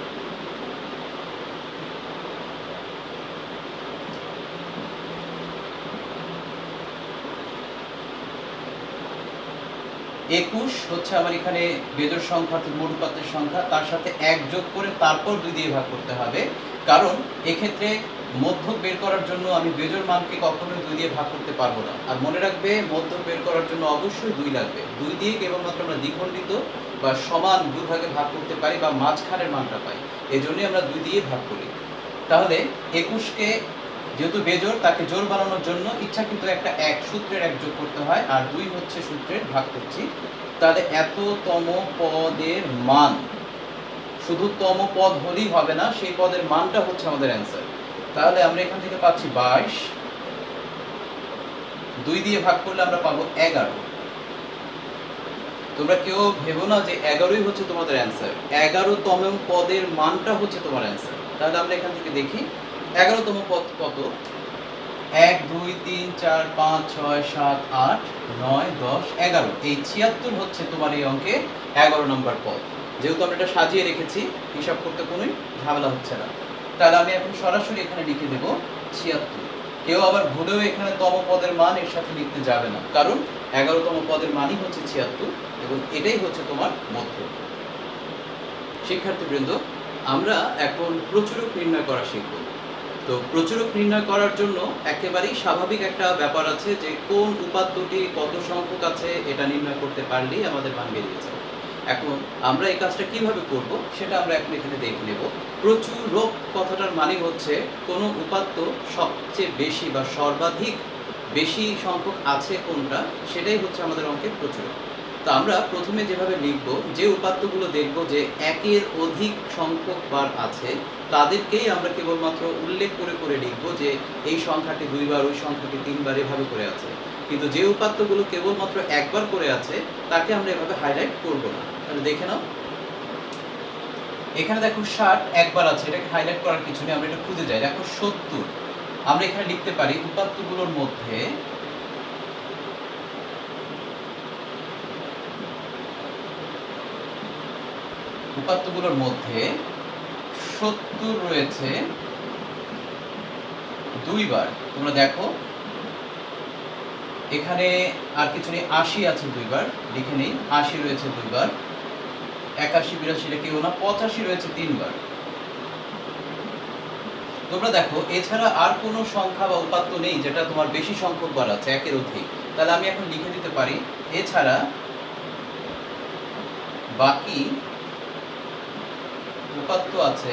একুশ হচ্ছে আমার এখানে বেজোড় সংখ্যা, মোট উপাত্তের সংখ্যা, তার সাথে 1 যোগ করে তারপর 2 দিয়ে ভাগ করতে হবে, কারণ এক্ষেত্রে মধ্যক বের করার জন্য আমি বেজোড় মানকে কখনোই 2 দিয়ে ভাগ করতে পারবো না। আর মনে রাখবে মধ্যক বের করার জন্য অবশ্যই 2 লাগবে। 2 দিয়ে কেবলমাত্র আমরা দ্বিখণ্ডিত বা সমান দুভাগে ভাগ করতে পারি বা মাঝখানের মানটা পাই, এই জন্যই আমরা 2 দিয়ে ভাগ করি। তাহলে 21কে যেহেতু বেজোড় তাকে জোড় বানানোর জন্য ইচ্ছাকৃত একটা 1 সূত্রের 1 যোগ করতে হয়, আর 2 হচ্ছে সূত্রের ভাগ করছি। তাহলে এততম পদের মান, শুধু তম পদ হলেই হবে না, সেই পদের মানটা হচ্ছে আমাদের অ্যান্সার। তাহলে আমরা এখান থেকে পাচ্ছি 22, 2 দিয়ে ভাগ করলে আমরা পাবো 11। তোমরা কেউ ভেবো না যে 11ই হচ্ছে তোমাদের অ্যান্সার, 11তম পদের মানটা হচ্ছে তোমার অ্যান্সার। তাহলে আমরা এখান থেকে দেখি 11তম পদ কত। 1 2 3 4 5 6 7 8 9 10 11, এই 76 হচ্ছে তোমার এই অঙ্কে 11 নম্বর পদ। যেহেতু আমরা এটা সাজিয়ে রেখেছি, হিসাব করতে কোনোই ঝামেলা হচ্ছে না। তাহলে আমি এখন সরাসরি এখানে লিখে দেব 76। কেউ আবার ভুলেও এখানে তম পদের মান এর সাথে লিখতে যাবে না, কারণ 11তম পদের মানই হচ্ছে 76 এবং এটাই হচ্ছে তোমার মধ্য। শিক্ষার্থীবৃন্দ, আমরা এখন প্রচুরক নির্ণয় করা শিখব। তো প্রচুরক নির্ণয় করার জন্য একেবারেই স্বাভাবিক একটা ব্যাপার আছে যে কোন উপাত্তটি কত সংখ্যক আছে এটা নির্ণয় করতে পারলেই আমাদের মান বেরিয়ে যাবে। এখন আমরা এই কাজটা কিভাবে করব সেটা আমরা এখন এখানে দেখে নেব। প্রচুরক কথাটার মানে হচ্ছে কোনো উপাত্ত সবচেয়ে বেশি বা সর্বাধিক বেশি সংখ্যক আছে কোনটা, সেটাই হচ্ছে আমাদের অঙ্কের প্রচুরক। তো আমরা প্রথমে যেভাবে লিখব, যে উপাত্তগুলো দেখব যে একের অধিক সংখ্যক বার আছে তাদেরকেই আমরা কেবলমাত্র উল্লেখ করে করে লিখব যে এই সংখ্যাটি 2 বার, ওই সংখ্যাটি 3 বার এভাবে করে আছে। কিন্তু যে উপাত্তগুলো কেবলমাত্র একবার করে আছে তাকে আমরা এভাবে হাইলাইট করব না। তাহলে দেখে নাও, এখানে দেখো 60 একবার আছে, এটাকে হাইলাইট করার কিছু নেই, আমরা এটা খুঁজে যাই। দেখো 70, আমরা এখানে লিখতে পারি উপাত্তগুলোর মধ্যে উপাত্তগুলোর মধ্যে 70 রয়েছে 2 বার। তোমরা দেখো এখানে আর কিছু নেই, 80 আছে 2 বার, লিখে নেই 80 রয়েছে 2 বার, 81 82 এটা কেউ না, 85 রয়েছে 3 বার। তোমরা দেখো এছাড়া আর কোনো সংখ্যা বা উপাত্ত নেই যেটা তোমার বেশি সংখ্যক বার আছে, একের অধিক। তাহলে আমি এখন লিখে দিতে পারি এছাড়া বাকি উপাত্ত আছে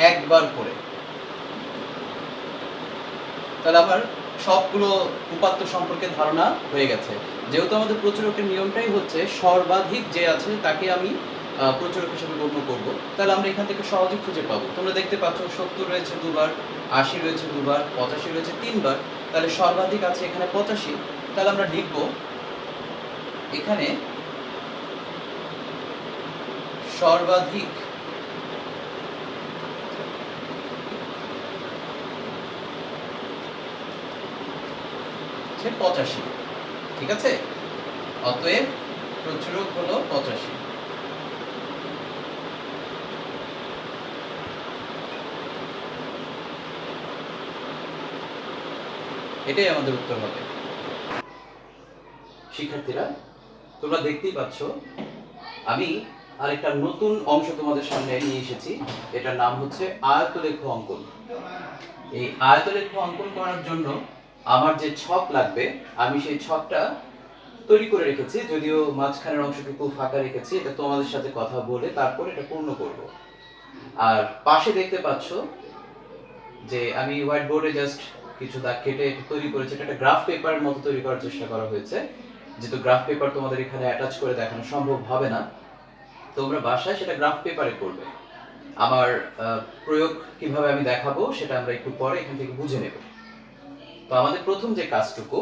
একবার করে। তাহলে আমার সবগুলো উপাত্ত সম্পর্কে ধারণা হয়ে গেছে। যেহেতু আমাদের প্রচুরকের নিয়মটাই হচ্ছে সর্বাধিক যে আছে তাকে আমি প্রচুরক হিসেবে গণ্য করব, তাহলে আমরা এখান থেকে সহজে খুঁজে পাবো। তোমরা দেখতে পাচ্ছ 70 রয়েছে 2 বার, 80 রয়েছে 2 বার, 85 রয়েছে 3 বার, তাহলে সর্বাধিক আছে এখানে 85। তাহলে আমরা লিখব এখানে সর্বাধিক হচ্ছে 85। ঠিক আছে, অতএব প্রচুরক হলো 85। এটাই আমাদের উত্তর হবে। শিক্ষার্থীরা, তোমরা দেখতেই পাচ্ছ আমি আরেকটা নতুন অংশ তোমাদের সামনে নিয়ে এসেছি। এটার নাম হচ্ছে আয়তলেখ অঙ্কন। এই আয়তলেখ অঙ্কন করার জন্য আমার যে ছক লাগবে আমি সেই ছকটা তৈরি করে রেখেছি, যদিও মাঝখানের অংশটুকু ফাঁকা রেখেছি, এটা তোমাদের সাথে কথা বলে তারপর এটা পূর্ণ করব। আর পাশে দেখতে পাচ্ছ যে আমি হোয়াইট বোর্ডে জাস্ট কিছু দাগ কেটে তৈরি করেছি। এটা একটা গ্রাফ পেপারের মতো তৈরি করার চেষ্টা করা হয়েছে। যেহেতু গ্রাফ পেপার তোমাদের এখানে অ্যাটাচ করে দেখানো সম্ভব হবে না, তোমরা বাসায় সেটা গ্রাফ পেপারে করবে। আমার প্রয়োগ কিভাবে আমি দেখাবো সেটা আমরা একটু পরে এখান থেকে বুঝে নেব। তো আমাদের প্রথম যে কাজটুকু,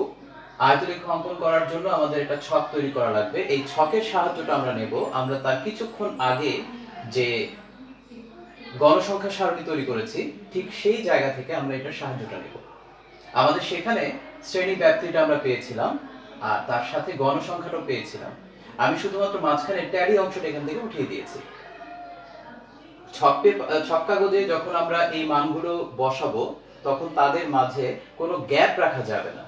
আয়তরেখা অঙ্কন করার জন্য আমাদের একটা ছক তৈরি করা লাগবে। এই ছকের সাহায্যটা আমরা নেব, আমরা তার কিছুক্ষণ আগে যে গণসংখ্যা সারণী তৈরি করেছি ঠিক সেই জায়গা থেকে আমরা এটার সাহায্যটা নেব। আমাদের সেখানে শ্রেণী ব্যাপ্তিটা আমরা পেয়েছিলাম আর তার সাথে গণসংখ্যাটাও পেয়েছিলাম। আমি শুধুমাত্র মাঝখানে ট্যালি অংশটা এখান থেকে উঠিয়ে দিয়েছি। ছক কাগজে যখন আমরা এই মানগুলো বসাবো তখন তাদের মাঝে কোনো গ্যাপ রাখা যাবে না।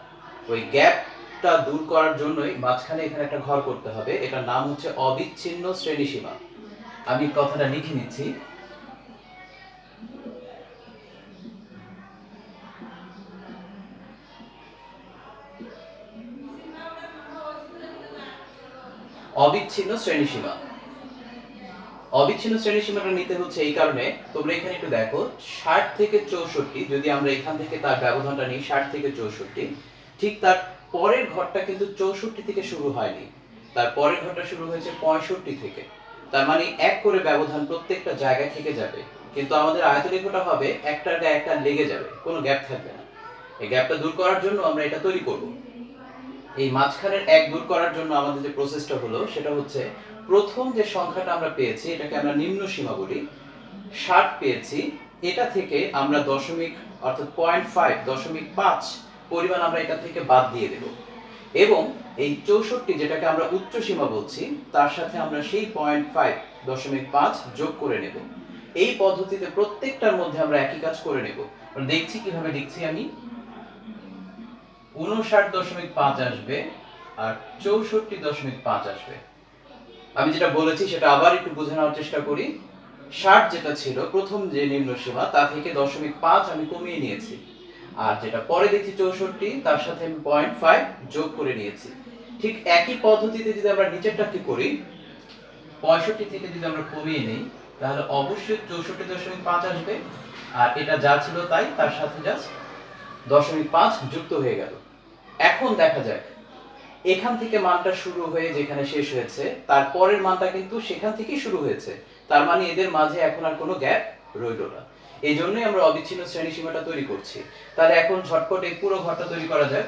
ওই গ্যাপটা দূর করার জন্যই মাঝখানে এখানে একটা ঘর করতে হবে। এটার নাম হচ্ছে অবিচ্ছিন্ন শ্রেণীসীমা। আমি কথাটা লিখে নিচ্ছি। অবিচ্ছিন্ন শ্রেণীসীমা। অবিচ্ছিন্ন শ্রেণীসীমাটা নিতে হচ্ছে এই কারণে, তোমরা এখানে একটু দেখো 60 থেকে 64, যদি আমরা এখান থেকে তার ব্যবধানটা নিই 60 থেকে 64, ঠিক তার পরের ঘরটা কিন্তু 64 থেকে শুরু হয়নি, তার পরের ঘরটা শুরু হয়েছে 65 থেকে। তার মানে এক করে ব্যবধান প্রত্যেকটা জায়গায় থেকে যাবে, কিন্তু আমাদের আয়তরেখাটা হবে একটার গায়ে একটা লেগে যাবে, কোনো গ্যাপ থাকবে না। এই গ্যাপটা দূর করার জন্য আমরা এটা তৈরি করব। এই মাঝখানের এক দূর করার জন্য আমাদের যে প্রসেসটা হলো সেটা হচ্ছে, প্রথম যে সংখ্যাটা আমরা পেয়েছি এটাকে আমরা নিম্ন সীমা বলি, 60 পেয়েছি, এটা থেকে আমরা দশমিক অর্থাৎ 0.5 পরিমাণ আমরা এটা থেকে বাদ দিয়ে দেব এবং এই 64 যেটাকে আমরা উচ্চ সীমা বলছি তার সাথে আমরা সেই 0.5 যোগ করে নেব। এই পদ্ধতিতে প্রত্যেকটার মধ্যে আমরা একই কাজ করে নেব। দেখছি কিভাবে লিখছি আমি। 59.5 আসবে আর 64.5 আসবে। আমি যেটা বলেছি সেটা আবার একটু বুঝে নেওয়ার চেষ্টা করি। 60 যেটা ছিল প্রথম যে নিম্ন সীমা, তা থেকে 0.5 আমি কমিয়ে নিয়েছি, আর যেটা পরে দেখছি 64 তার সাথে আমি 0.5 যোগ করে নিয়েছি। ঠিক একই পদ্ধতিতে যদি আমরা নিচেরটাকে করি, 65 থেকে যদি আমরা কমিয়ে নিই তাহলে অবশ্যই 64.5 আসবে, আর এটা যা ছিল তাই, তার সাথে জাস্ট 0.5 যুক্ত হয়ে গেল। এখন দেখা যাক এখান থেকে মানটা শুরু হয়ে যেখানে শেষ হয়েছে তার পরের মানটা কিন্তু সেখান থেকেই শুরু হয়েছে, তার মানে এদের মাঝে এখন আর কোনো গ্যাপ রইল না। এই জন্যই আমরা অবিচ্ছিন্ন শ্রেণীসীমাটা তৈরি করছি। তাহলে এখন ঝটপট এই পুরো ঘরটা তৈরি করা যাক।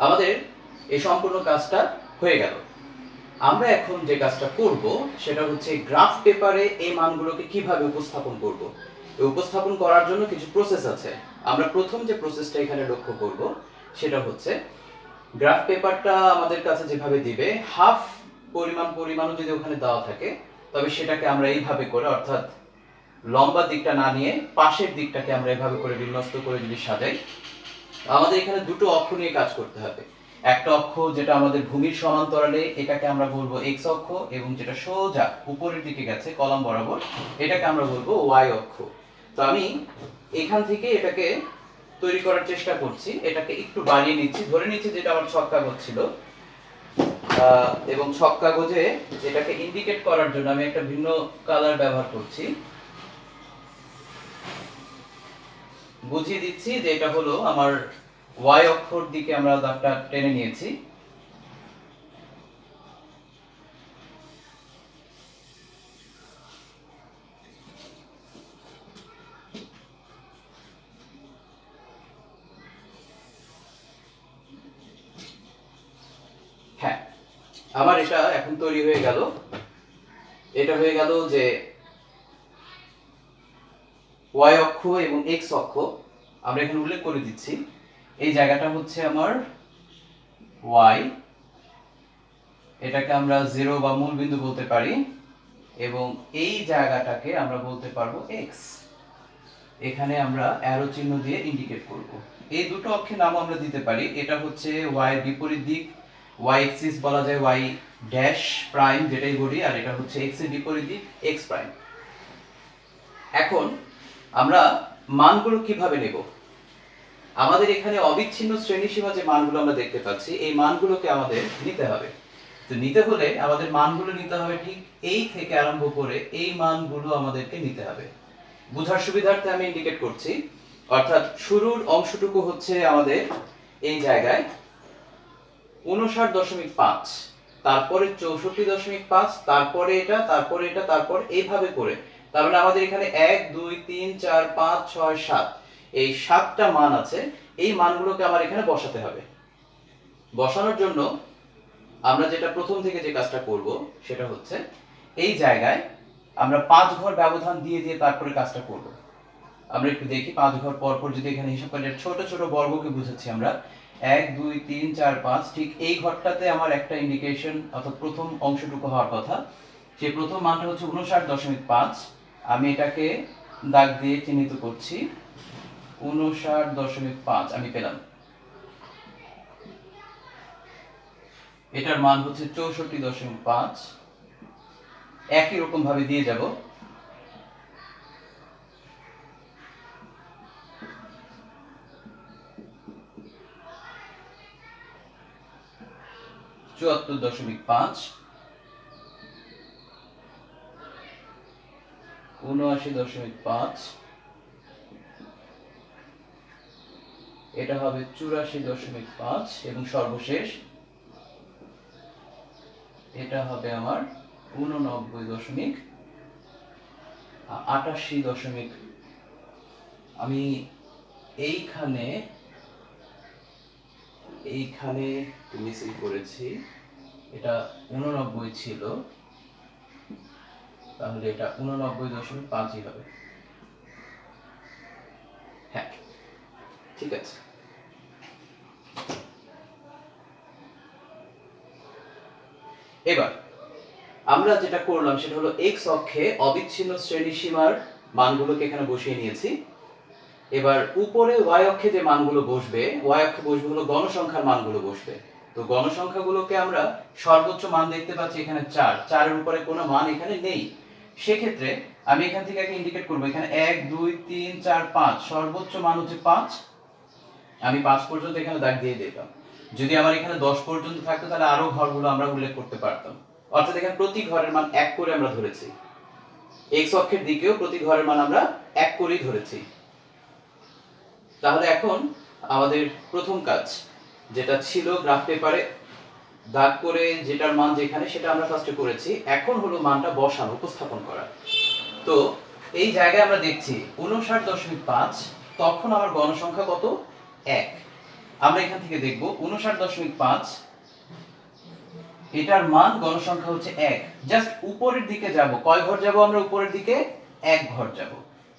আমাদের এই সম্পূর্ণ কাজটা হয়ে গেল। আমরা এখন যে কাজটা করব সেটা হচ্ছে গ্রাফ পেপারে এই মানগুলোকে কিভাবে উপস্থাপন করব। এই উপস্থাপন করার জন্য কিছু প্রসেস আছে। আমরা প্রথম যে প্রসেসটা এখানে লক্ষ্য করব সেটা হচ্ছে, গ্রাফ পেপারটা আমাদের কাছে যেভাবে দিবে, হাফ পরিমাণও যদি ওখানে দেওয়া থাকে তবে সেটাকে আমরা এইভাবে করে, অর্থাৎ লম্বা দিকটা না নিয়ে পাশের দিকটাকে আমরা এভাবে করে বিন্যস্ত করে যদি সাজাই, আমাদের এখানে দুটো অক্ষ নিয়ে কাজ করতে হবে। একটা অক্ষ যেটা আমাদের ভূমির সমান্তরালে, এটাকে আমরা বলবো এক্স অক্ষ, এবং যেটা সোজা উপরের দিকে গেছে কলাম বরাবর, এটাকে আমরা বলবো ওয়াই অক্ষ। তো আমি এখান থেকে এটাকে তৈরি করার চেষ্টা করছি, এটাকে একটু বাড়িয়ে নিচ্ছি, ধরে নিচ্ছি যেটা আমার ছক কাগজ ছিল, এবং ছক কাগজে এটাকে ইন্ডিকেট করার জন্য আমি একটা ভিন্ন কালার ব্যবহার করছি। বুঝিয়ে দিচ্ছি যে এটা হলো আমার ওয়াই অক্ষর দিকে আমরা দাগটা টেনে নিয়েছি। হ্যাঁ, আমার এটা এখন তৈরি হয়ে গেল। এটা হয়ে গেল যে ওয়াই অক্ষ এবং এক্স অক্ষ। আমরা এখানে উল্লেখ করে দিচ্ছি এই জায়গাটা হচ্ছে আমার ওয়াই, এটাকে আমরা 0 বা মূল বিন্দু বলতে পারি, এবং এই জায়গাটাকে আমরা বলতে পারবো এক্স। এখানে আমরা অ্যারো চিহ্ন দিয়ে ইন্ডিকেট করব। এই দুটো অক্ষের নাম আমরা দিতে পারি। এটা হচ্ছে ওয়াই এর বিপরীত দিক, ওয়াই এক্সিস বলা যায়, ওয়াই ড্যাশ প্রাইম যেটাই বলি, আর এটা হচ্ছে এক্স এর বিপরীত দিক এক্স প্রাইম। এখন আমরা মানগুলো কিভাবে নেব? আমাদের এখানে অবিচ্ছিন্ন শ্রেণীসীমা যে মানগুলো আমরা দেখতে পাচ্ছি, এই মানগুলোকে আমাদের নিতে হবে। তো নিতে হলে আমাদের মানগুলো নিতে হবে ঠিক এই থেকে আরম্ভ করে এই মানগুলো আমাদেরকে নিতে হবে। বোঝার সুবিধার্থে আমি ইন্ডিকেট করছি, অর্থাৎ শুরুর অংশটুকু হচ্ছে আমাদের এই জায়গায় 59.5, তারপরে 64.5, তারপরে এটা, তারপরে এটা, তারপর এইভাবে করে, তার মানে আমাদের এখানে 1 2 3 4 5 6 7 এই 7টা মান আছে। এই মানগুলোকে আমার এখানে বসাতে হবে। বসানোর জন্য আমরা যেটা প্রথম থেকে যে কাজটা করব সেটা হচ্ছে এই জায়গায় আমরা 5 ঘর ব্যবধান দিয়ে দিয়ে তারপরে কাজটা করব। আমরা একটু দেখি 5 ঘর পর পর যদি এখানে হিসাব করি, ছোট ছোট বর্গকে বুঝাচ্ছি আমরা, 1 2 3 4 5, ঠিক এই ঘরটাতে আমার একটা ইন্ডিকেশন অর্থাৎ প্রথম অংশটুকু হওয়ার কথা। সেই প্রথম মানটা হচ্ছে 59.5। আমি এটাকে দাগ দিয়ে চিহ্নিত করছি, 59.5 আমি পেলাম। এটার মান হচ্ছে 64.5। একই রকম ভাবে দিয়ে যাব, ,5, 79.5, এটা হবে 84.5 এবং সর্বশেষ এটা হবে আমার 89.88। আমি এইখানে মিসিং করেছি, এটা 89 ছিল, তাহলে এটা 89.5ই হবে। হ্যাঁ, ঠিক আছে। এবার আমরা যেটা করলাম সেটা হলো x অক্ষে অবিচ্ছিন্ন শ্রেণীসীমার মানগুলোকে এখানে বসিয়ে নিয়েছি। এবার উপরে y অক্ষে যে মানগুলো বসবে, y অক্ষে বসবে হলো গণসংখ্যার মানগুলো বসবে। তো গণসংখ্যাগুলোকে আমরা সর্বোচ্চ মান দেখতে পাচ্ছি এখানে 4, 4 এর উপরে কোনো মান এখানে নেই। সেক্ষেত্রে আমি এখান থেকে আগে ইন্ডিকেট করব, এখানে 1 2 3 4 5, সর্বোচ্চ মান হচ্ছে 5। আমি 5 পর্যন্ত এখানে দাগ দিয়ে দিলাম। যদি আমার এখানে 10 পর্যন্ত থাকতো তাহলে আরো ঘরগুলো আমরা উল্লেখ করতে পারতাম। অর্থাৎ এখানে প্রতি ঘরের মান 1 করে আমরা ধরেছি। x অক্ষের দিকেও প্রতি ঘরের মান আমরা 1 করেই ধরেছি। তাহলে এখন আমাদের প্রথম কাজ যেটা ছিল গ্রাফ পেপারে দাগ করে যেটার মান যেখানে সেটা আমরা ফার্স্টে করেছি, এখন হলো মানটা বসানো, উপস্থাপন করা। তো এই জায়গায় আমরা দেখছি 59.5, তখন আমার গণসংখ্যা কত? 1। আমরা এখান থেকে দেখব 59.5, এটার মান গণসংখ্যা হচ্ছে 1। জাস্ট উপরের দিকে যাব, কয় ঘর যাব আমরা উপরের দিকে? 1 ঘর যাব।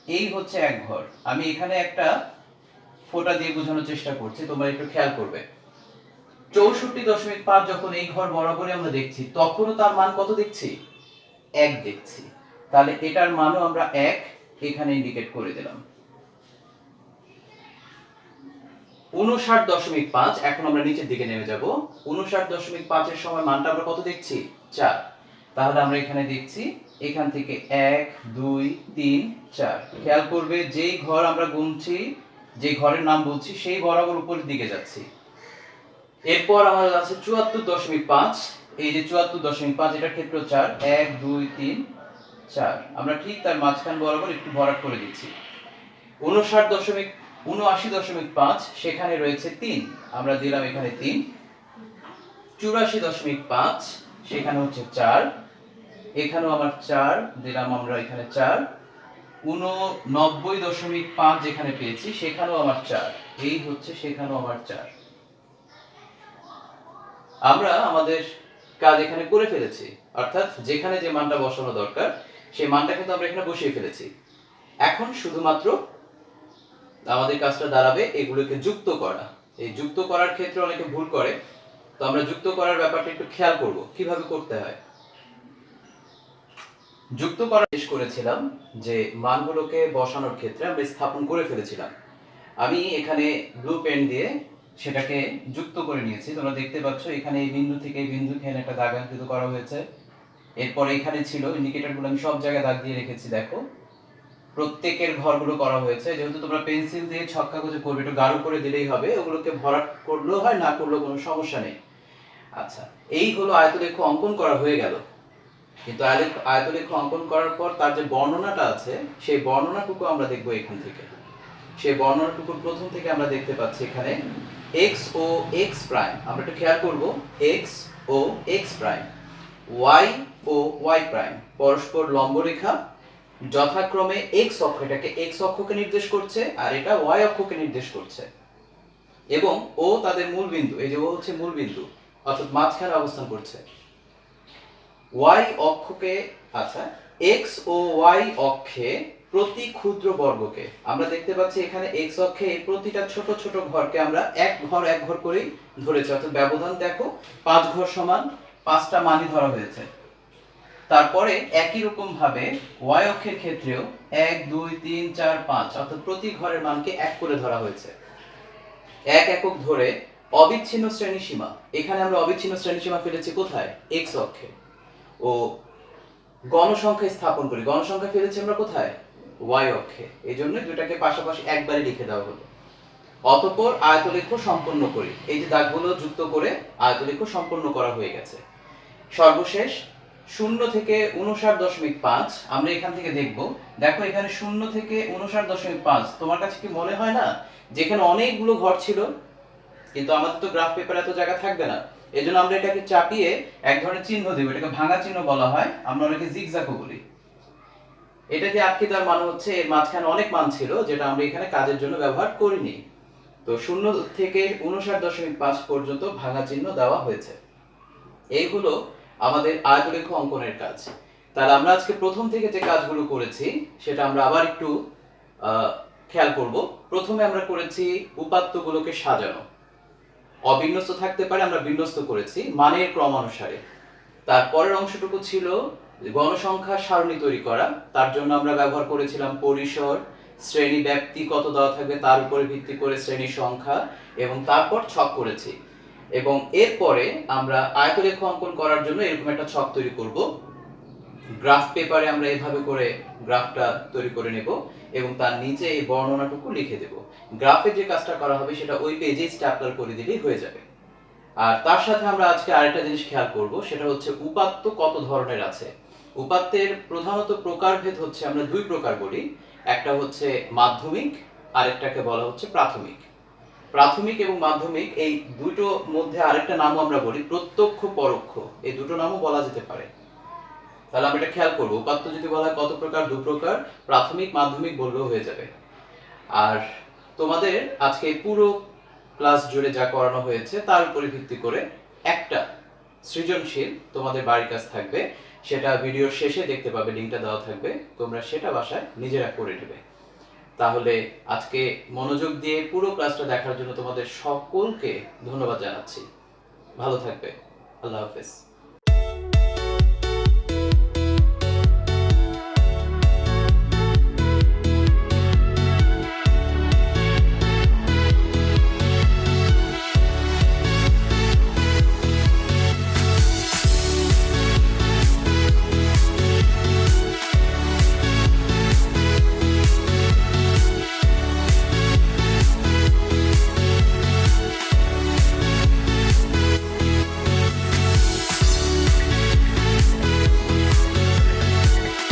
এই হচ্ছে 1 ঘর। আমি এখানে একটা ফোঁটা দিয়ে বোঝানোর চেষ্টা করছি, তোমরা একটু খেয়াল করবে। 64.5 যখন এই ঘর বরাবরই আমরা দেখছি, তখনও তার মান কত দেখছি? 1 দেখছি। তাহলে এটার মানও আমরা 1 এখানে ইন্ডিকেট করে দিলাম। 59.5, এখন আমরা নিচের দিকে নেমে যাব। 59.5 এর সময় মানটা আমরা কত দেখছি? 4। তাহলে আমরা এখানে দেখছি এখান থেকে 1 2 3 4। খেয়াল করবে যেই ঘর আমরা গুনছি, যে ঘরের নাম বলছি সেই বরাবর উপরের দিকে যাচ্ছি। এরপর আমাদের আছে 74.5, এই যে 74.5 এটার ক্ষেত্রে 4, 1 2 3 4, আমরা ঠিক তার মাঝখান বরাবর একটু ভরাট করে দিচ্ছি। 79.5 সেখানে রয়েছে 3, আমরা দিলাম এখানে 3। 84.5 সেখানে হচ্ছে 4, এখানেও আমার 4 দিলাম আমরা এখানে 4। 89.5 যেখানে পেয়েছি সেখানেও আমার 4, এই হচ্ছে সেখানেও আমার 4। আমরা আমাদের কাজ এখানে করে ফেলেছি, অর্থাৎ যেখানে যে মানটা বসানো দরকার সেই মানটা কিন্তু আমরা এখানে বসিয়ে ফেলেছি। এখন শুধুমাত্র আমাদের কাজটা দাঁড়াবে এগুলোকে যুক্ত করা। এই যুক্ত করার ক্ষেত্রে অনেকে ভুল করে, তো আমরা যুক্ত করার ব্যাপারটা একটু খেয়াল করব কিভাবে করতে হয়। যুক্ত করা শেষ করেছিলাম যে মানগুলোকে বসানোর ক্ষেত্রে আমরা স্থাপন করে ফেলেছিলাম। আমি এখানে ব্লু পেন দিয়ে সেটাকে যুক্ত করে নিয়েছি। তোমরা দেখতে পাচ্ছ এখানে এই বিন্দু থেকে এই বিন্দু এখানে একটা দাগ অঙ্কিত করা হয়েছে। এরপর এখানে ছিল ইন্ডিকেটরগুলো আমি সব জায়গায় দাগ দিয়ে রেখেছি, দেখো প্রত্যেকের ঘরগুলো করা হয়েছে। যেহেতু তোমরা পেন্সিল দিয়ে ছক কাগজে করবে, একটু গাঢ় করে দিলেই হবে, ওগুলোকে ভরাট করলেও হয়, না করলেও কোনো সমস্যা নেই। আচ্ছা, এই হলো আয়তরেখা অঙ্কন করা হয়ে গেল। কিন্তু আয়তলেখ অঙ্কন করার পর তার যে বর্ণনাটা আছে সেই বর্ণনাটুকু আমরা দেখব এখান থেকে। সেই বর্ণনাটুকুর প্রথম থেকে আমরা দেখতে পাচ্ছি এখানে এক্স ও এক্স প্রাইম, আমরা একটু খেয়াল করব, এক্স ও এক্স প্রাইম, ওয়াই ও ওয়াই প্রাইম পরস্পর লম্ব রেখা, যথাক্রমে এক্স অক্ষ, এটাকে এক্স অক্ষকে নির্দেশ করছে আর এটা ওয়াই অক্ষকে নির্দেশ করছে, এবং ও তাদের মূল বিন্দু, এই যে ও হচ্ছে মূল বিন্দু অর্থাৎ মাঝখানে অবস্থান করছে। ওয়াই অক্ষকে, আচ্ছা, এক্স ও ওয়াই অক্ষে প্রতি ক্ষুদ্র বর্গকে আমরা দেখতে পাচ্ছি এখানে এক্স অক্ষে এই প্রতিটা ছোট ছোট ঘরকে আমরা এক ঘর করেই ধরেছি, অর্থাৎ ব্যবধান দেখো 5 ঘর সমান 5টা মানই ধরা হয়েছে। তারপরে একই রকম ভাবে ওয়াই অক্ষের ক্ষেত্রেও 1 2 3 4 5 অর্থাৎ প্রতি ঘরের মানকে এক করে ধরা হয়েছে, এক একক ধরে অবিচ্ছিন্ন শ্রেণীসীমা, এখানে আমরা অবিচ্ছিন্ন শ্রেণীসীমা ফেলেছি কোথায়? এক্স অক্ষে। ও গণসংখ্যা স্থাপন করি, গণসংখ্যা ফেলেছি আমরা কোথায়? ওয়াই অক্ষে। এই জন্য দুটাকে পাশাপাশি একবারে লিখে দেওয়া হলো। অতঃপর আয়তলেখ সম্পন্ন করি, এই যে দাগগুলো যুক্ত করে আয়তলেখ সম্পন্ন করা হয়ে গেছে। সর্বশেষ 0 থেকে 59.5 আমরা এখান থেকে দেখব। দেখো এখানে 0 থেকে 59.5 তোমার কাছে কি মনে হয় না যেখানে অনেকগুলো ঘর ছিল? কিন্তু আমাদের তো গ্রাফ পেপারে এত জায়গা থাকবে না, এজন্য আমরা এটাকে চাপিয়ে এক ধরনের চিহ্ন দেব, এটাকে ভাঙা চিহ্ন বলা হয়, আমরা অনেকে জিগজ্যাগও বলি। এটাকে আটকে দেওয়ার মানে হচ্ছে এর মাঝখানে অনেক মান ছিল যেটা আমরা এখানে কাজের জন্য ব্যবহার করিনি। তো 0 থেকে 59.5 পর্যন্ত ভাঙা চিহ্ন দেওয়া হয়েছে। এই হলো আমাদের আয়তলেখ অঙ্কনের কাজ। তাহলে আমরা আজকে প্রথম থেকে যে কাজগুলো করেছি সেটা আমরা আবার একটু খেয়াল করব। প্রথমে আমরা করেছি উপাত্তগুলোকে সাজানো, অবিন্যস্ত থাকতে পারে, আমরা বিন্যস্ত করেছি মানের ক্রমানুসারে। তারপরের অংশটুকু ছিল গণসংখ্যা সারণী তৈরি করা, তার জন্য আমরা ব্যবহার করেছিলাম পরিসর, শ্রেণী ব্যাপ্তি কত দেওয়া থাকবে তার উপরে ভিত্তি করে শ্রেণী সংখ্যা, এবং তারপর ছক করেছি। এবং এরপরে আমরা আয়তলেখ অঙ্কন করার জন্য এরকম একটা ছক তৈরি করব। গ্রাফ পেপারে আমরা এভাবে করে গ্রাফটা তৈরি করে নেব এবং তার নিচে এই বর্ণনাটুকু লিখে দেব। গ্রাফে যে কাজটা করা হবে সেটা ওই পেজে স্ট্যাপলার করে দিলেই হয়ে যাবে। আর তার সাথে আমরা আজকে আরেকটা জিনিস খেয়াল করব, সেটা হচ্ছে উপাত্ত কত ধরনের আছে। উপাত্তের প্রধানত প্রকারভেদ হচ্ছে আমরা দুই প্রকার বলি, একটা হচ্ছে মাধ্যমিক, আরেকটাকে বলা হচ্ছে প্রাথমিক। প্রাথমিক এবং মাধ্যমিক এই দুটো মধ্যে আরেকটা নামও আমরা বলি প্রত্যক্ষ পরোক্ষ, এই দুটো নামও বলা যেতে পারে। তাহলে আমরা এটা খেয়াল করবো, উপাত্ত যদি বলা হয় কত প্রকার, দু প্রকার, প্রাথমিক মাধ্যমিক বললেও হয়ে যাবে। আর তোমাদের আজকে পুরো ক্লাস জুড়ে যা করানো হয়েছে তার উপরে ভিত্তি করে একটা সৃজনশীল তোমাদের বাড়ির কাজ থাকবে, সেটা ভিডিওর শেষে দেখতে পাবে, লিংকটা দেওয়া থাকবে, তোমরা সেটা বাসায় নিজেরা করে নেবে। তাহলে আজকে মনোযোগ দিয়ে পুরো ক্লাসটা দেখার জন্য তোমাদের সকলকে ধন্যবাদ জানাচ্ছি। ভালো থাকবে। আল্লাহ হাফেজ।